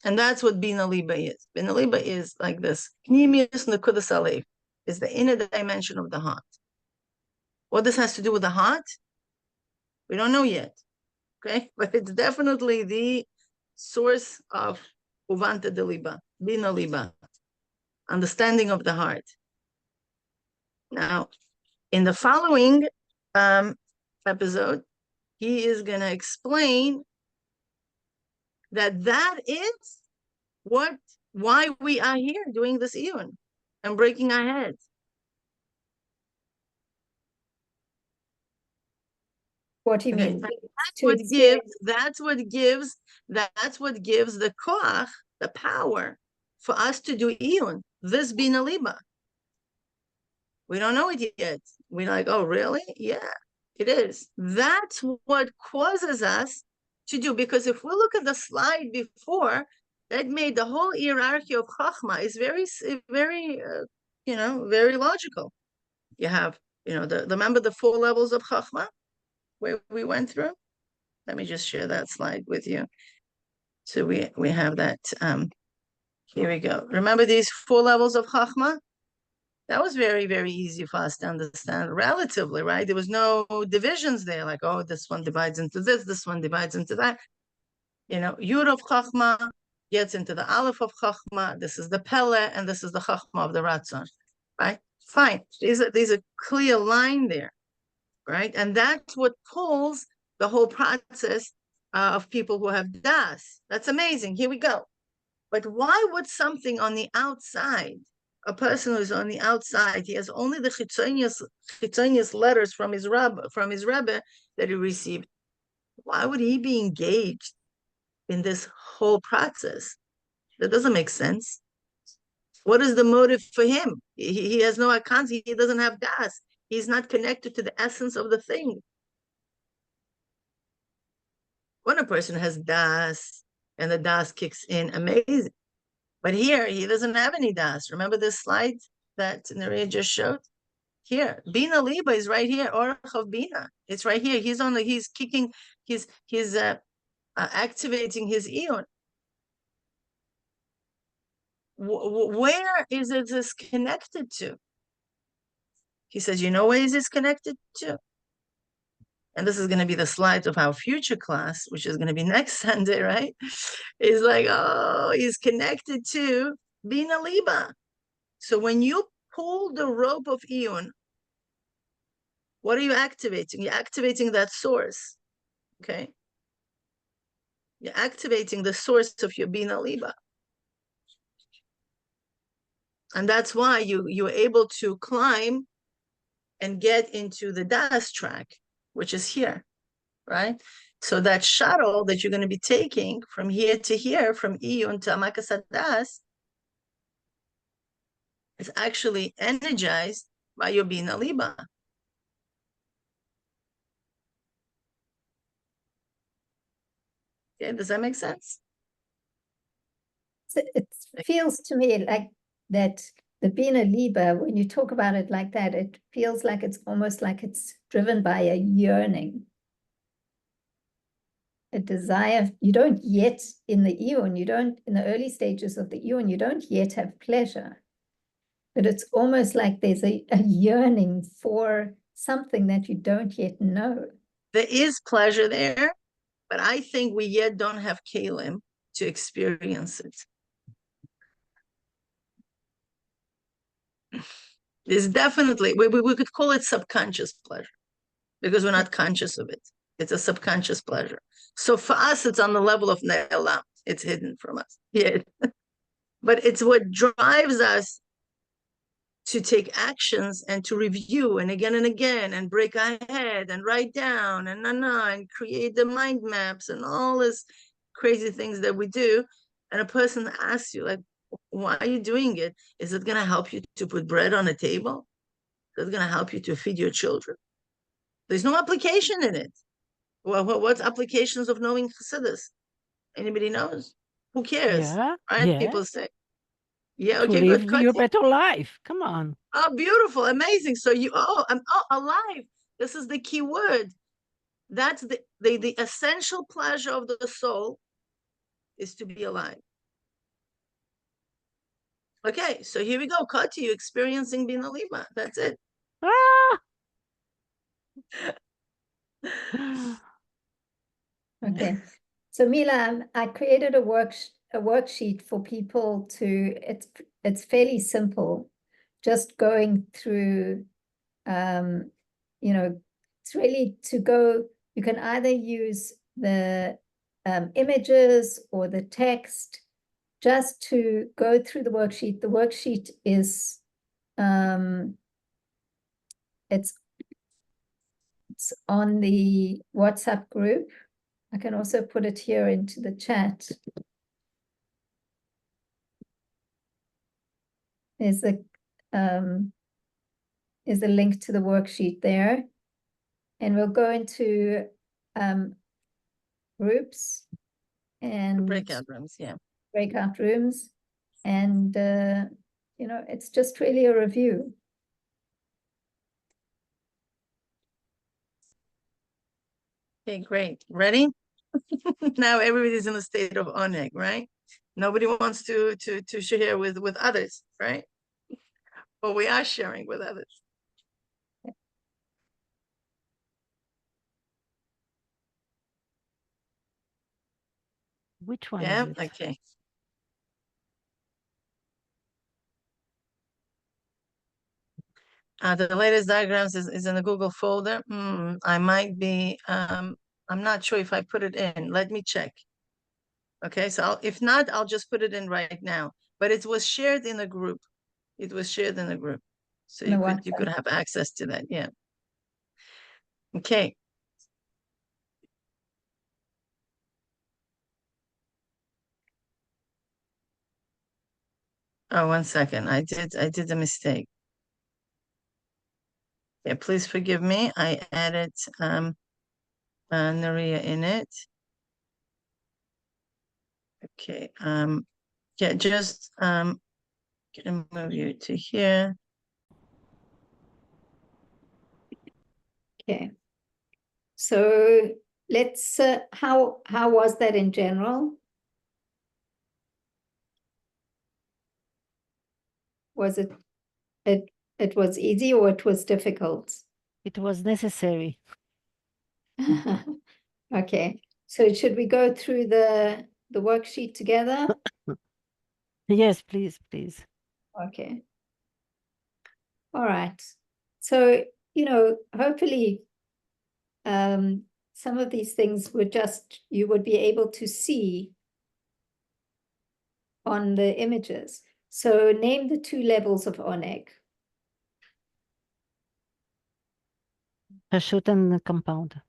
Speaker 2: And that's what Bina Liba is. Bina Liba is like this. Pnimis nekudas alev is the inner dimension of the heart. What this has to do with the heart, we don't know yet. Okay, but it's definitely the source of Uvanta de Liba, Bina Liba, understanding of the heart. Now, in the following episode, he is going to explain that is why we are here doing this iyun and breaking our heads.
Speaker 3: What do you mean?
Speaker 2: That's what gives the koach, the power for us to do iyun. This bina liba. We don't know it yet. We're like, oh, really? Yeah, it is. That's what causes us to do. Because if we look at the slide before, that made the whole hierarchy of chachma is very, very logical. You have, remember the 4 levels of chachma where we went through? Let me just share that slide with you. So we have that. Here we go. Remember these 4 levels of chachma? That was very, very easy for us to understand, relatively, right? There was no divisions there, like, oh, this one divides into this one divides into that. Yud of Chachma gets into the Aleph of Chachma. This is the Pele, and this is the Chachma of the Ratzon, right? Fine. These are clear line there, right? And that's what pulls the whole process of people who have das. That's amazing. Here we go. But why would something on the outside, a person who's on the outside, he has only the chitzonius letters from his Rebbe that he received. Why would he be engaged in this whole process? That doesn't make sense. What is the motive for him? He has no akans, he doesn't have das. He's not connected to the essence of the thing. When a person has das and the das kicks in, amazing. But here, he doesn't have any das. Remember this slide that Neria just showed? Here, Bina Liba is right here. Orach of Bina. It's right here. He's kicking, he's activating his iyun. Where is this connected to? He says, you know where is this connected to? And this is going to be the slides of our future class, which is going to be next Sunday, right? It's like, oh, he's connected to Bina Liba. So when you pull the rope of iyun, what are you activating? You're activating that source, okay? You're activating the source of your Bina Liba. And that's why you're able to climb and get into the das track, which is here, right? So that shuttle that you're going to be taking from here to here, from iyun to amakas das, is actually energized by your Bina Liba. Okay, does that make sense?
Speaker 3: So it feels to me like that the Bina Liba, when you talk about it like that, it feels like it's almost like it's driven by a yearning, a desire. You don't yet in the iyun, in the early stages of the iyun, you don't yet have pleasure. But it's almost like there's a yearning for something that you don't yet know.
Speaker 2: There is pleasure there, but I think we yet don't have kelim to experience it. There's definitely, we could call it subconscious pleasure because we're not conscious of it. It's a subconscious pleasure. So for us, it's on the level of na'lem. It's hidden from us. Yeah. But it's what drives us to take actions and to review and again and break our head and write down and create the mind maps and all this crazy things that we do. And a person asks you, like, why are you doing it? Is it going to help you to put bread on a table? Is it going to help you to feed your children? There's no application in it. Well, what's applications of knowing Chassidus? Anybody knows? Who cares?
Speaker 1: Yeah,
Speaker 2: right?
Speaker 1: yeah.
Speaker 2: People say, yeah,
Speaker 1: To
Speaker 2: okay,
Speaker 1: live
Speaker 2: good.
Speaker 1: your better life. Come on.
Speaker 2: Oh, beautiful, amazing. So I'm alive. This is the key word. That's the essential pleasure of the soul is to be alive. Okay, so here we go. Cut to you experiencing Bina Liba. That's it.
Speaker 3: Okay. So Mila, I created a worksheet for people to, it's fairly simple, just going through, it's really to go, you can either use the images or the text just to go through the worksheet. The worksheet is, it's on the WhatsApp group. I can also put it here into the chat. There's a link to the worksheet there. And we'll go into groups and
Speaker 2: Breakout rooms, yeah.
Speaker 3: breakout rooms. And, it's just really a review.
Speaker 2: Okay, great. Ready? Now everybody's in a state of oneg, right? Nobody wants to share with others, right? But we are sharing with others.
Speaker 1: Which one
Speaker 2: Yeah,
Speaker 1: is it?
Speaker 2: okay. The latest diagrams is in the Google folder. I might be, I'm not sure if I put it in. Let me check. Okay, so if not, I'll just put it in right now. But it was shared in a group. It was shared in a group. So you could have access to that, yeah. Okay. Oh, 1 second. I did a mistake. Yeah, please forgive me. I added Naria in it. Okay. Yeah, just gonna move you to here.
Speaker 3: Okay. So let's, how was that in general? Was it was easy or it was difficult?
Speaker 1: It was necessary.
Speaker 3: Okay. So should we go through the worksheet together?
Speaker 1: Yes, please, please.
Speaker 3: Okay. All right. So, hopefully some of these things you would be able to see on the images. So name the 2 levels of Oneg.
Speaker 1: Pashut and compound.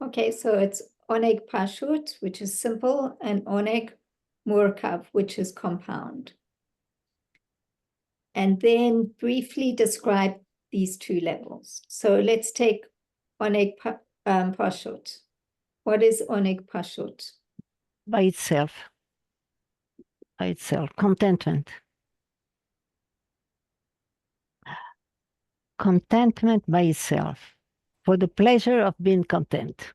Speaker 3: Okay, so it's Oneg Poshut, which is simple, and Oneg Murkav, which is compound. And then briefly describe these 2 levels. So let's take Oneg Poshut. What is Oneg Poshut?
Speaker 1: By itself. By itself. Contentment. Contentment by itself. For the pleasure of being content.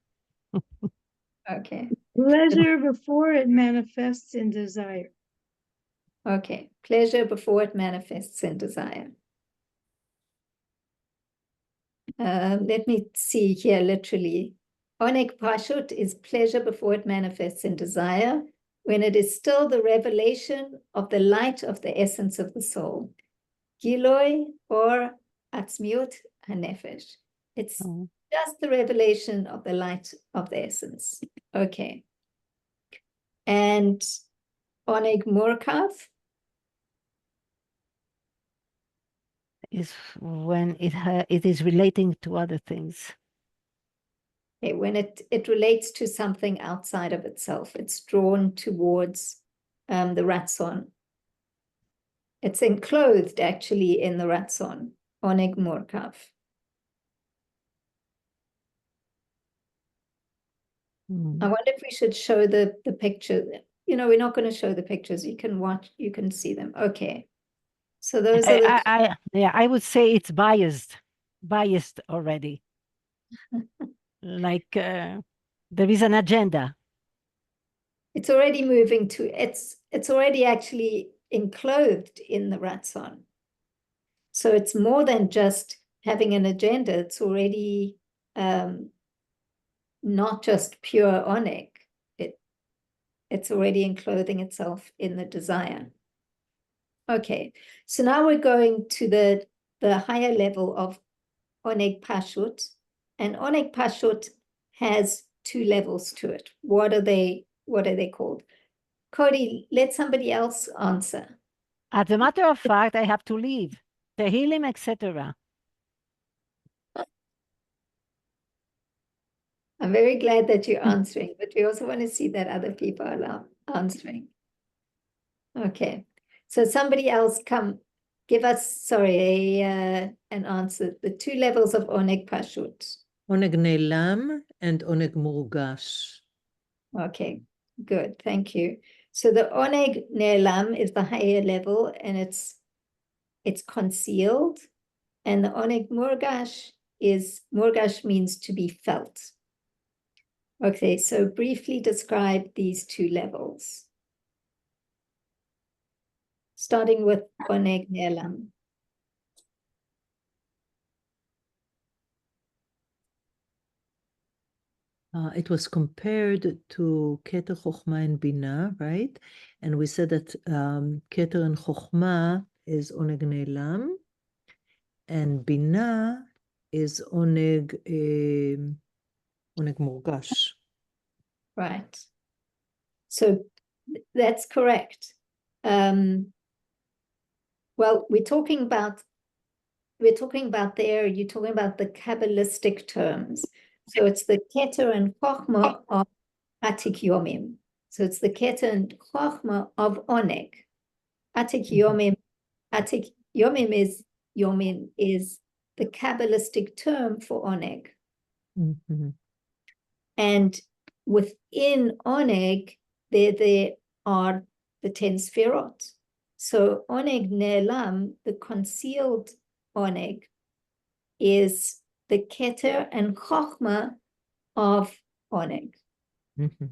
Speaker 3: Okay.
Speaker 6: Pleasure before it manifests in desire.
Speaker 3: Okay. Pleasure before it manifests in desire. Let me see here literally. Oneg Poshut is pleasure before it manifests in desire, when it is still the revelation of the light of the essence of the soul. Giloi or atzmiut hanefesh. It's just the revelation of the light of the essence. Okay. And Oneg Murkav
Speaker 1: is when it is relating to other things.
Speaker 3: Okay, when it relates to something outside of itself, it's drawn towards the ratzon. It's enclosed actually in the ratzon, Oneg Murkav. I wonder if we should show the picture. We're not going to show the pictures. You can watch, you can see them. Okay. So those are the
Speaker 1: I would say it's biased already. Like there is an agenda.
Speaker 3: It's already moving to, it's already actually enclosed in the Ratzon. So it's more than just having an agenda. It's already not just pure Oneg. It's already enclothing itself in the desire. Okay, so now we're going to the higher level of Oneg Poshut, and Oneg Poshut has 2 levels to it. What are they called? Cody, let somebody else answer.
Speaker 1: As a matter of fact, I have to leave. Tehillim, etc.
Speaker 3: I'm very glad that you're answering, but we also want to see that other people are answering. Okay, so somebody else give us, an answer. The 2 levels of Oneg Poshut.
Speaker 5: Oneg Ne'elam and Oneg Murgash.
Speaker 3: Okay, good, thank you. So the Oneg Ne'elam is the higher level, and it's concealed, and the Oneg Murgash means to be felt. Okay, so briefly describe these 2 levels. Starting with Oneg Ne'elam.
Speaker 5: It was compared to Keter, Chokhmah, and Bina, right? And we said that Keter and Chokhmah is Oneg Ne'elam, and Bina is Oneg Murgash.
Speaker 3: Right. So that's correct. Well, you're talking about the Kabbalistic terms. So it's the Keter and Chokmah of Atik Yomim. So it's the Keter and Chokmah of Oneg. Atik Yomim is the Kabbalistic term for Oneg.
Speaker 5: Mm-hmm.
Speaker 3: And within Oneg, there are the 10 Sfirot. So Oneg Ne'elam, the concealed Oneg, is the Keter and Chokmah of Oneg.
Speaker 5: Mm-hmm.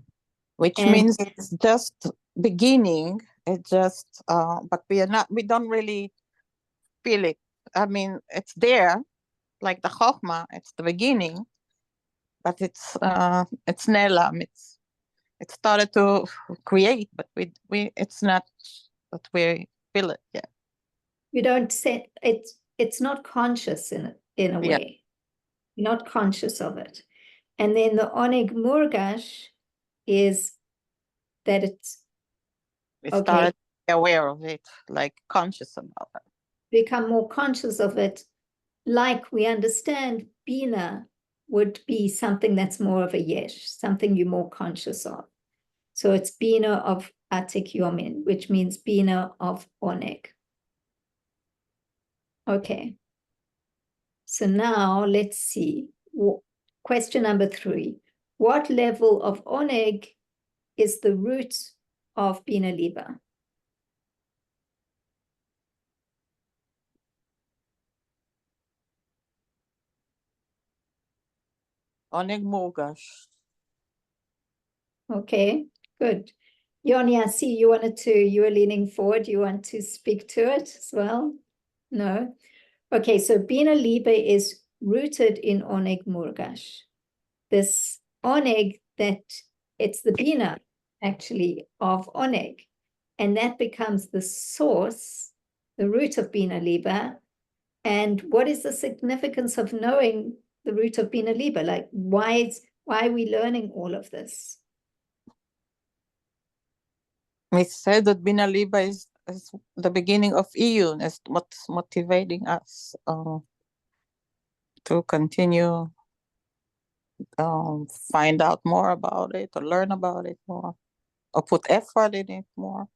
Speaker 7: Which means it's just beginning. It's just, but we don't really feel it. I mean, it's there, like the Chokmah, it's the beginning, but it's Na'lem. It started to create, but it's not that we feel it yet.
Speaker 3: You don't say it's not conscious in a way.
Speaker 7: Yeah.
Speaker 3: You're not conscious of it. And then the Oneg Murgash is that it's
Speaker 7: We started to be aware of it, like conscious about it.
Speaker 3: Become more conscious of it, like we understand Bina would be something that's more of a yesh, something you're more conscious of. So it's Bina of Atik Yomin, which means Bina of Oneg. Okay. So now let's see. Question number 3. What level of Oneg is the root of Bina Liba?
Speaker 7: Oneg Murgash.
Speaker 3: Okay, good. Yoni, I see you were leaning forward. You want to speak to it as well? No? Okay, so Bina Liba is rooted in Oneg Murgash. This Oneg, that it's the Bina, actually, of Oneg. And that becomes the source, the root of Bina Liba. And what is the significance of knowing the root of Bina Liba? Like, why are we learning all of this?
Speaker 7: We said that Bina Liba is the beginning of Iyun, is what's motivating us to continue, find out more about it, or learn about it more, or put effort in it more.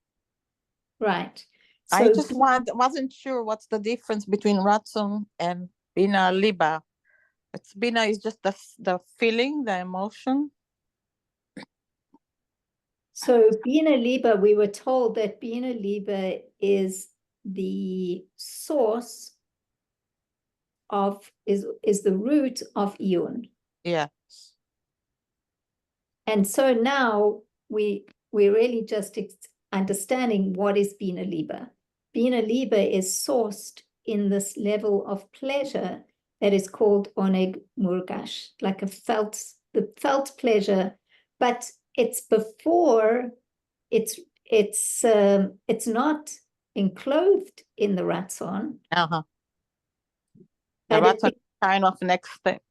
Speaker 3: Right.
Speaker 7: So I just wasn't sure what's the difference between Ratzon and Bina Liba. Bina is just the feeling, the emotion.
Speaker 3: So Bina Liba, we were told that Bina Liba is the source of, is the root of Iyun.
Speaker 7: Yes.
Speaker 3: And so now we're really just understanding what is Bina Liba. Bina Liba is sourced in this level of pleasure that is called Oneg Murgash, like the felt pleasure, but it's before, it's not enclosed in the ratzon.
Speaker 7: The
Speaker 3: but
Speaker 7: ratzon is kind of next step.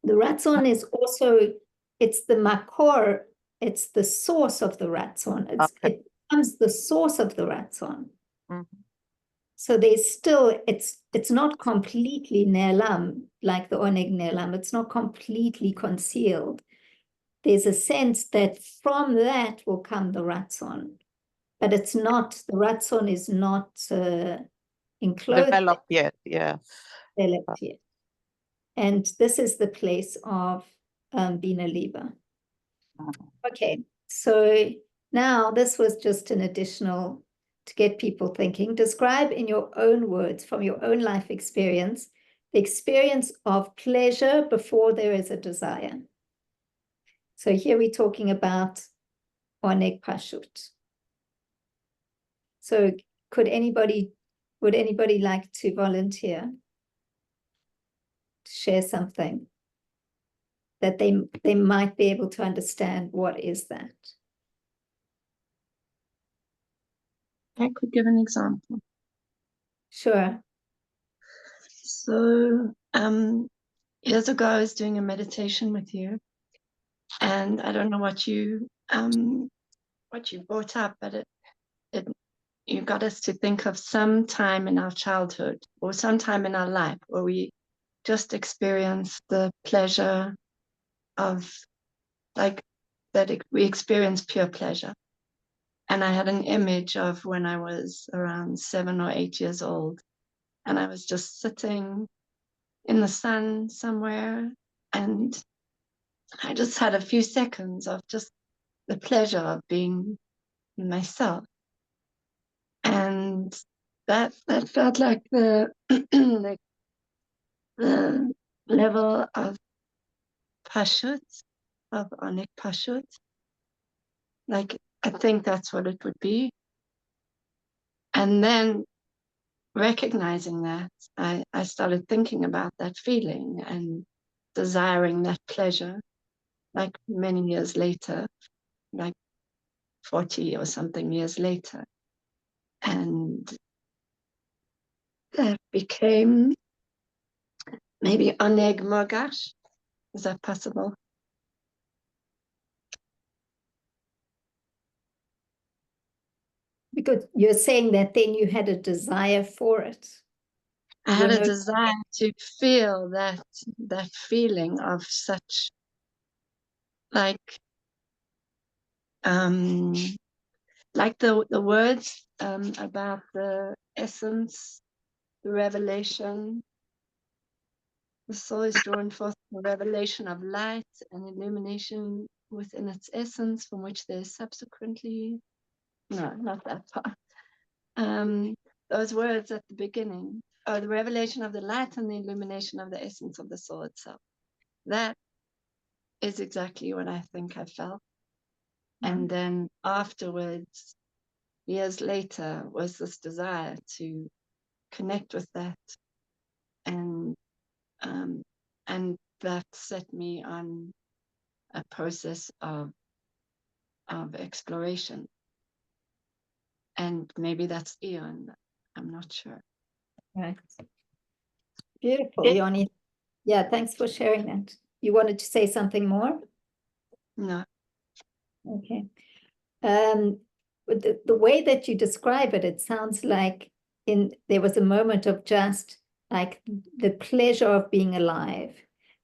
Speaker 3: The ratzon is also, it's the makor, it's the source of the ratzon. It becomes the source of the ratzon. So there's still, it's not completely na'lem, like the Oneg Ne'elam. It's not completely concealed. There's a sense that from that will come the ratzon. But it's not, the ratzon is not enclosed.
Speaker 7: Developed yet, yeah.
Speaker 3: Developed yet. And this is the place of Bina Liba. Okay, so now this was just an additional to get people thinking. Describe in your own words, from your own life experience, the experience of pleasure before there is a desire. So here we're talking about Oneg Poshut. So would anybody like to volunteer to share something that they might be able to understand? What is that?
Speaker 8: I could give an example.
Speaker 3: Sure.
Speaker 8: So years ago, I was doing a meditation with you, and I don't know what you brought up, but you got us to think of some time in our childhood or some time in our life where we just experienced the pleasure of, like, we experienced pure pleasure. And I had an image of when I was around 7 or 8 years old, and I was just sitting in the sun somewhere, and I just had a few seconds of just the pleasure of being myself. And that felt like the like the level of Pashut, of Oneg Poshut. Like, I think that's what it would be. And then recognizing that, I started thinking about that feeling and desiring that pleasure, like many years later, like 40 or something years later. And that became maybe Oneg Murgash. Is that possible?
Speaker 3: Because you're saying that then you had a desire for it.
Speaker 8: I had a desire to feel that feeling of such, like the words about the essence, the revelation. The soul is drawn forth the revelation of light and illumination within its essence, from which there is subsequently, no, not that part. Those words at the beginning, the revelation of the light and the illumination of the essence of the soul itself. That is exactly what I think I felt. And then afterwards, years later, was this desire to connect with that, and that set me on a process of exploration. And maybe that's Eon. I'm not sure.
Speaker 3: Right. Beautiful, Yoni. Yeah, thanks for sharing that. You wanted to say something more?
Speaker 8: No.
Speaker 3: Okay. The way that you describe it, it sounds like there was a moment of just like the pleasure of being alive.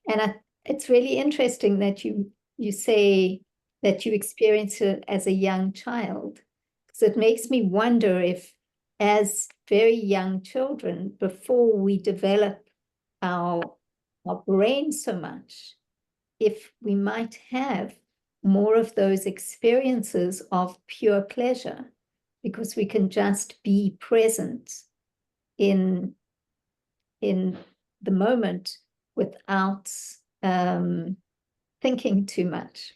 Speaker 3: And it's really interesting that you say that you experienced it as a young child, because it makes me wonder if, as very young children, before we develop our brain so much, if we might have more of those experiences of pure pleasure, because we can just be present in the moment without thinking too much.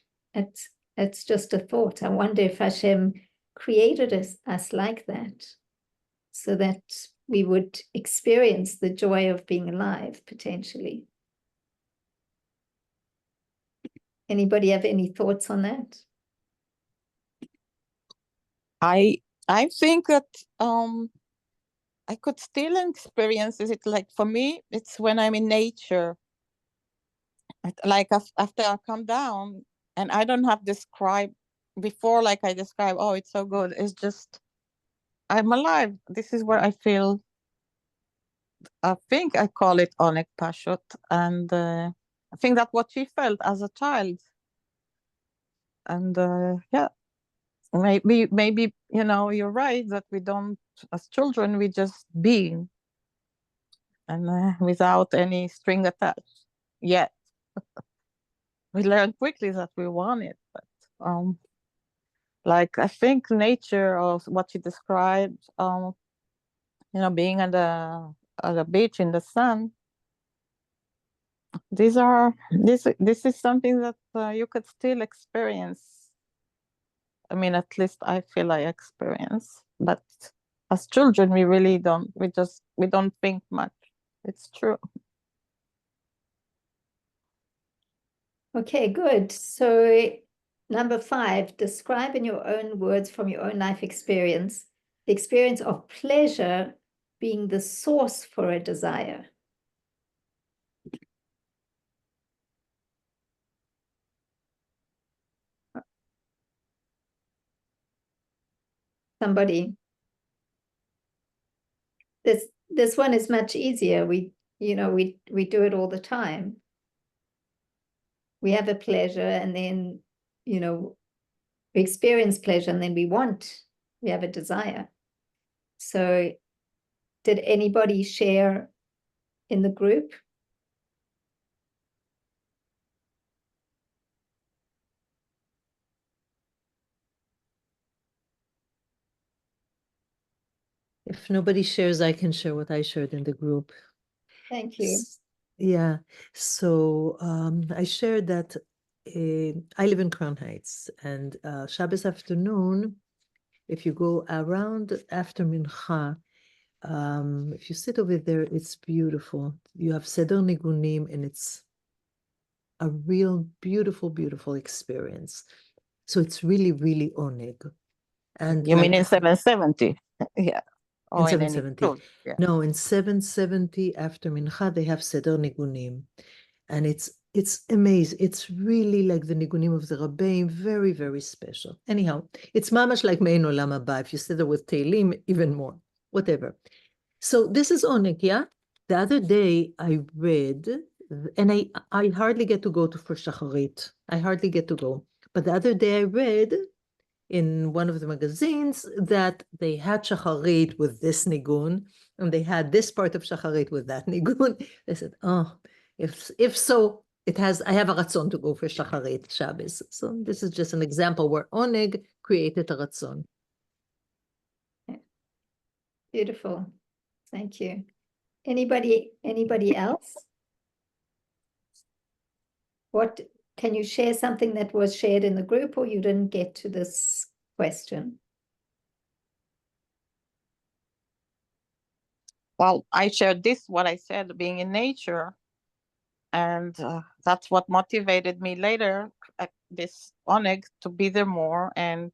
Speaker 3: It's just a thought. I wonder if Hashem created us like that, so that we would experience the joy of being alive, potentially. Anybody have any thoughts on that?
Speaker 7: I think that I could still experience it. Like for me, it's when I'm in nature. Like after I come down, and I don't have described before, like I describe, oh, it's so good. It's just, I'm alive. This is where I feel, I think I call it Oneg Poshut. And I think that's what she felt as a child. And yeah, maybe, you know, you're right that we don't, as children, we just being. And without any string attached yet. We learn quickly that we want it, but like I think nature, or what she described, you know, being at the beach in the sun. This is something that you could still experience. I mean, at least I feel I experience. But as children, we really don't. We don't think much. It's true.
Speaker 3: Okay, good. So number 5, describe in your own words from your own life experience, the experience of pleasure being the source for a desire. Somebody. This one is much easier. We do it all the time. We have a pleasure, and then, you know, we experience pleasure, and then we have a desire. So did anybody share in the group?
Speaker 5: If nobody shares, I can share what I shared in the group.
Speaker 3: Thank you.
Speaker 5: Yeah, so I shared that I live in Crown Heights, and Shabbos afternoon, if you go around after Mincha, if you sit over there, it's beautiful. You have Seder Nigunim, and it's a real beautiful, beautiful experience. So it's really, really Oneg. And
Speaker 7: You mean in 770? Yeah.
Speaker 5: In 770.
Speaker 7: Yeah.
Speaker 5: No, in 770 after Mincha, they have Seder Nigunim. And it's amazing. It's really like the Nigunim of the Rabbeim, very, very special. Anyhow, it's mamash like Mein Olam Haba. If you sit there with Teilim, even more, whatever. So this is Oneg, yeah? The other day I read, and I hardly get to go for Shacharit. I hardly get to go. But the other day I read in one of the magazines that they had Shacharit with this nigun, and they had this part of Shacharit with that nigun. They said, oh, if so, I have a ratzon to go for Shacharit Shabbos. So this is just an example where Oneg created a ratzon.
Speaker 3: Beautiful. Thank you. Anybody else? Can you share something that was shared in the group, or you didn't get to this question?
Speaker 7: Well, I shared what I said, being in nature. And that's what motivated me later at this Oneg to be there more, and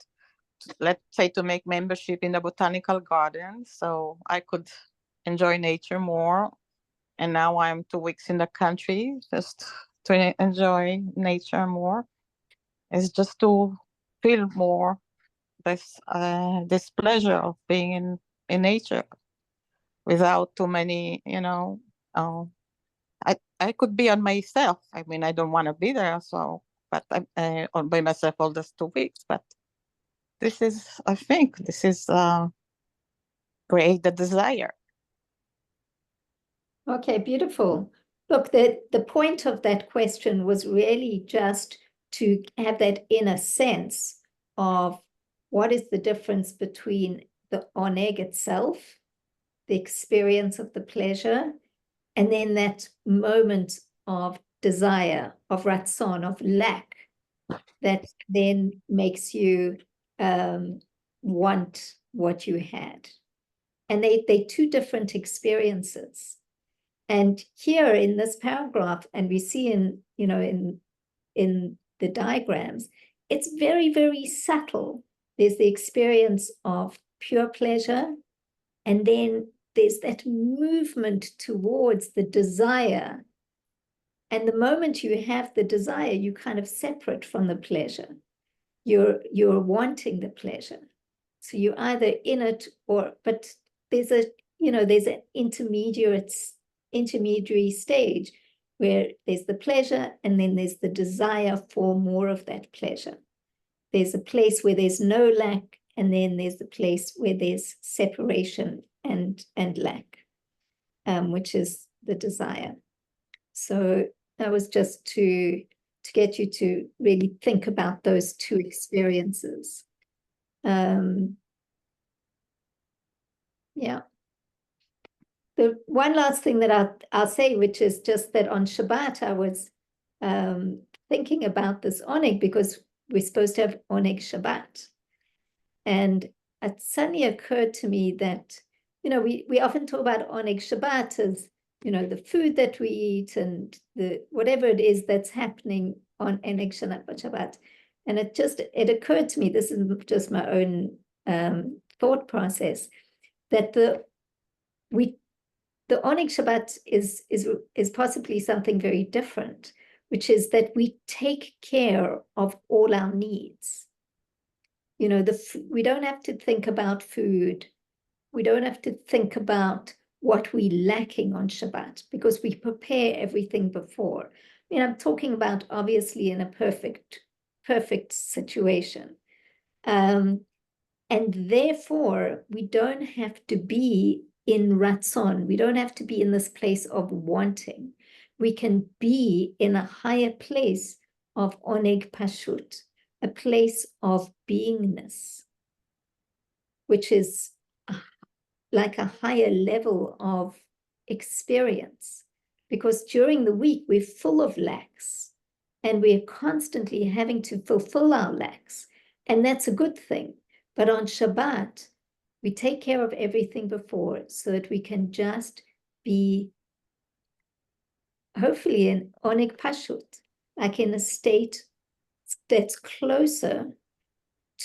Speaker 7: let's say to make membership in the botanical garden so I could enjoy nature more. And now I'm 2 weeks in the country just to enjoy nature more. It's just to feel more this pleasure of being in nature without too many, you know. I could be on myself. I mean, I don't want to be there, so, but I'm on by myself all those 2 weeks. But I think this is create the desire.
Speaker 3: Okay, beautiful. Look, the point of that question was really just to have that inner sense of what is the difference between the Oneg itself, the experience of the pleasure, and then that moment of desire, of ratzon, of lack, that then makes you want what you had. And they're two different experiences. And here in this paragraph, and we see in the diagrams, it's very, very subtle. There's the experience of pure pleasure, and then there's that movement towards the desire. And the moment you have the desire, you kind of separate from the pleasure. You're wanting the pleasure. So you're either in it but there's an intermediary stage where there's the pleasure and then there's the desire for more of that pleasure. There's a place where there's no lack, and then there's the place where there's separation and lack, which is the desire. So that was just to get you to really think about those two experiences. Yeah. The one last thing that I'll say, which is just that on Shabbat, I was thinking about this Oneg, because we're supposed to have Oneg Shabbat. And it suddenly occurred to me that, we often talk about Oneg Shabbat as, the food that we eat and the whatever it is that's happening on Oneg Shabbat. And it occurred to me, this is just my own thought process, that the Oneg Shabbat is possibly something very different, which is that we take care of all our needs. We don't have to think about food. We don't have to think about what we're lacking on Shabbat, because we prepare everything before. I'm talking about obviously in a perfect situation. And therefore, we don't have to be in ratzon. We don't have to be in this place of wanting. We can be in a higher place of Oneg Poshut, a place of beingness, which is like a higher level of experience. Because during the week, we're full of lacks, and we're constantly having to fulfill our lacks. And that's a good thing. But on Shabbat, we take care of everything before so that we can just be, hopefully, in Oneg Poshut, like in a state that's closer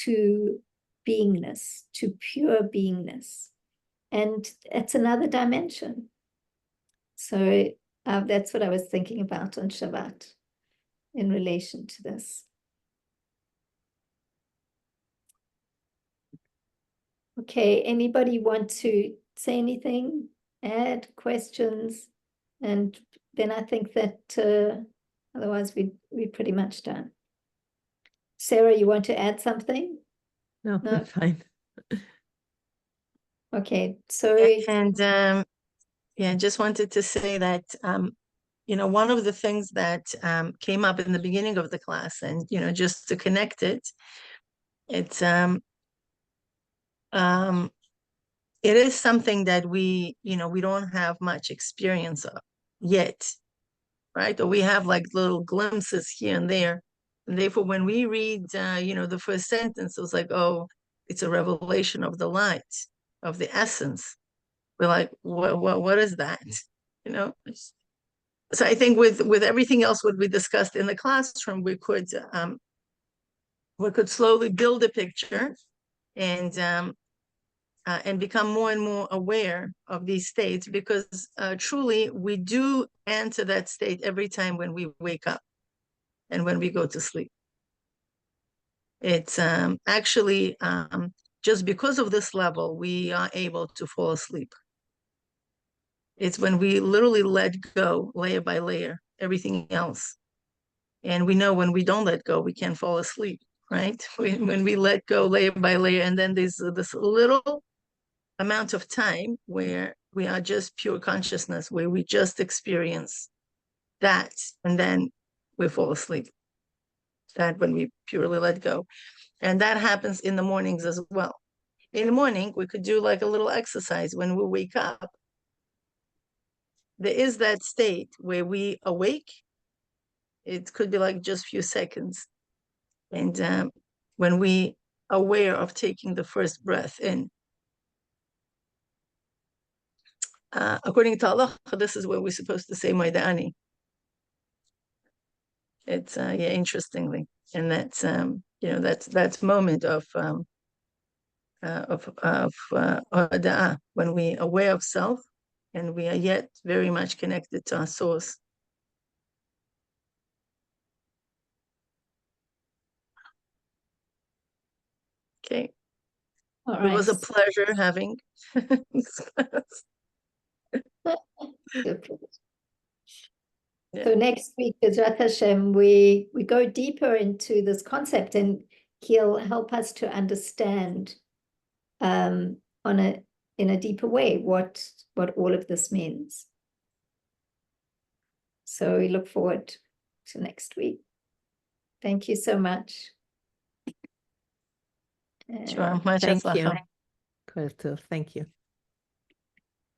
Speaker 3: to beingness, to pure beingness. And it's another dimension. So that's what I was thinking about on Shabbat in relation to this. Okay, anybody want to say anything, add questions? And then I think that otherwise we're pretty much done. Sarah, you want to add something?
Speaker 5: No, I'm fine.
Speaker 3: Okay, so
Speaker 2: and just wanted to say that one of the things that came up in the beginning of the class, and just to connect it, it's it is something that we don't have much experience of yet, right? Or we have like little glimpses here and there, and therefore when we read the first sentence, it was like, oh, it's a revelation of the light, of the essence. We're like, what is that? So I think with everything else what we discussed in the classroom, we could slowly build a picture and become more and more aware of these states, because truly we do enter that state every time when we wake up and when we go to sleep. It's actually just because of this level, we are able to fall asleep. It's when we literally let go layer by layer, everything else. And we know when we don't let go, we can't fall asleep, right? When we let go layer by layer, and then there's this little amount of time where we are just pure consciousness, where we just experience that, and then we fall asleep. That when we purely let go. And that happens in the mornings as well. In the morning, we could do like a little exercise when we wake up. There is that state where we awake. It could be like just a few seconds. And when we are aware of taking the first breath in, according to Allah, this is where we're supposed to say Maidani. It's interestingly, and that's that's moment of da'ah, when we are aware of self and we are yet very much connected to our source. Okay.
Speaker 3: All
Speaker 2: It was a
Speaker 3: right.
Speaker 2: pleasure having this class. Yeah.
Speaker 3: So next week, Bezrat Hashem, we go deeper into this concept, and he'll help us to understand in a deeper way what all of this means. So we look forward to next week. Thank you so much.
Speaker 2: Sure.
Speaker 5: Thank you. Thank you.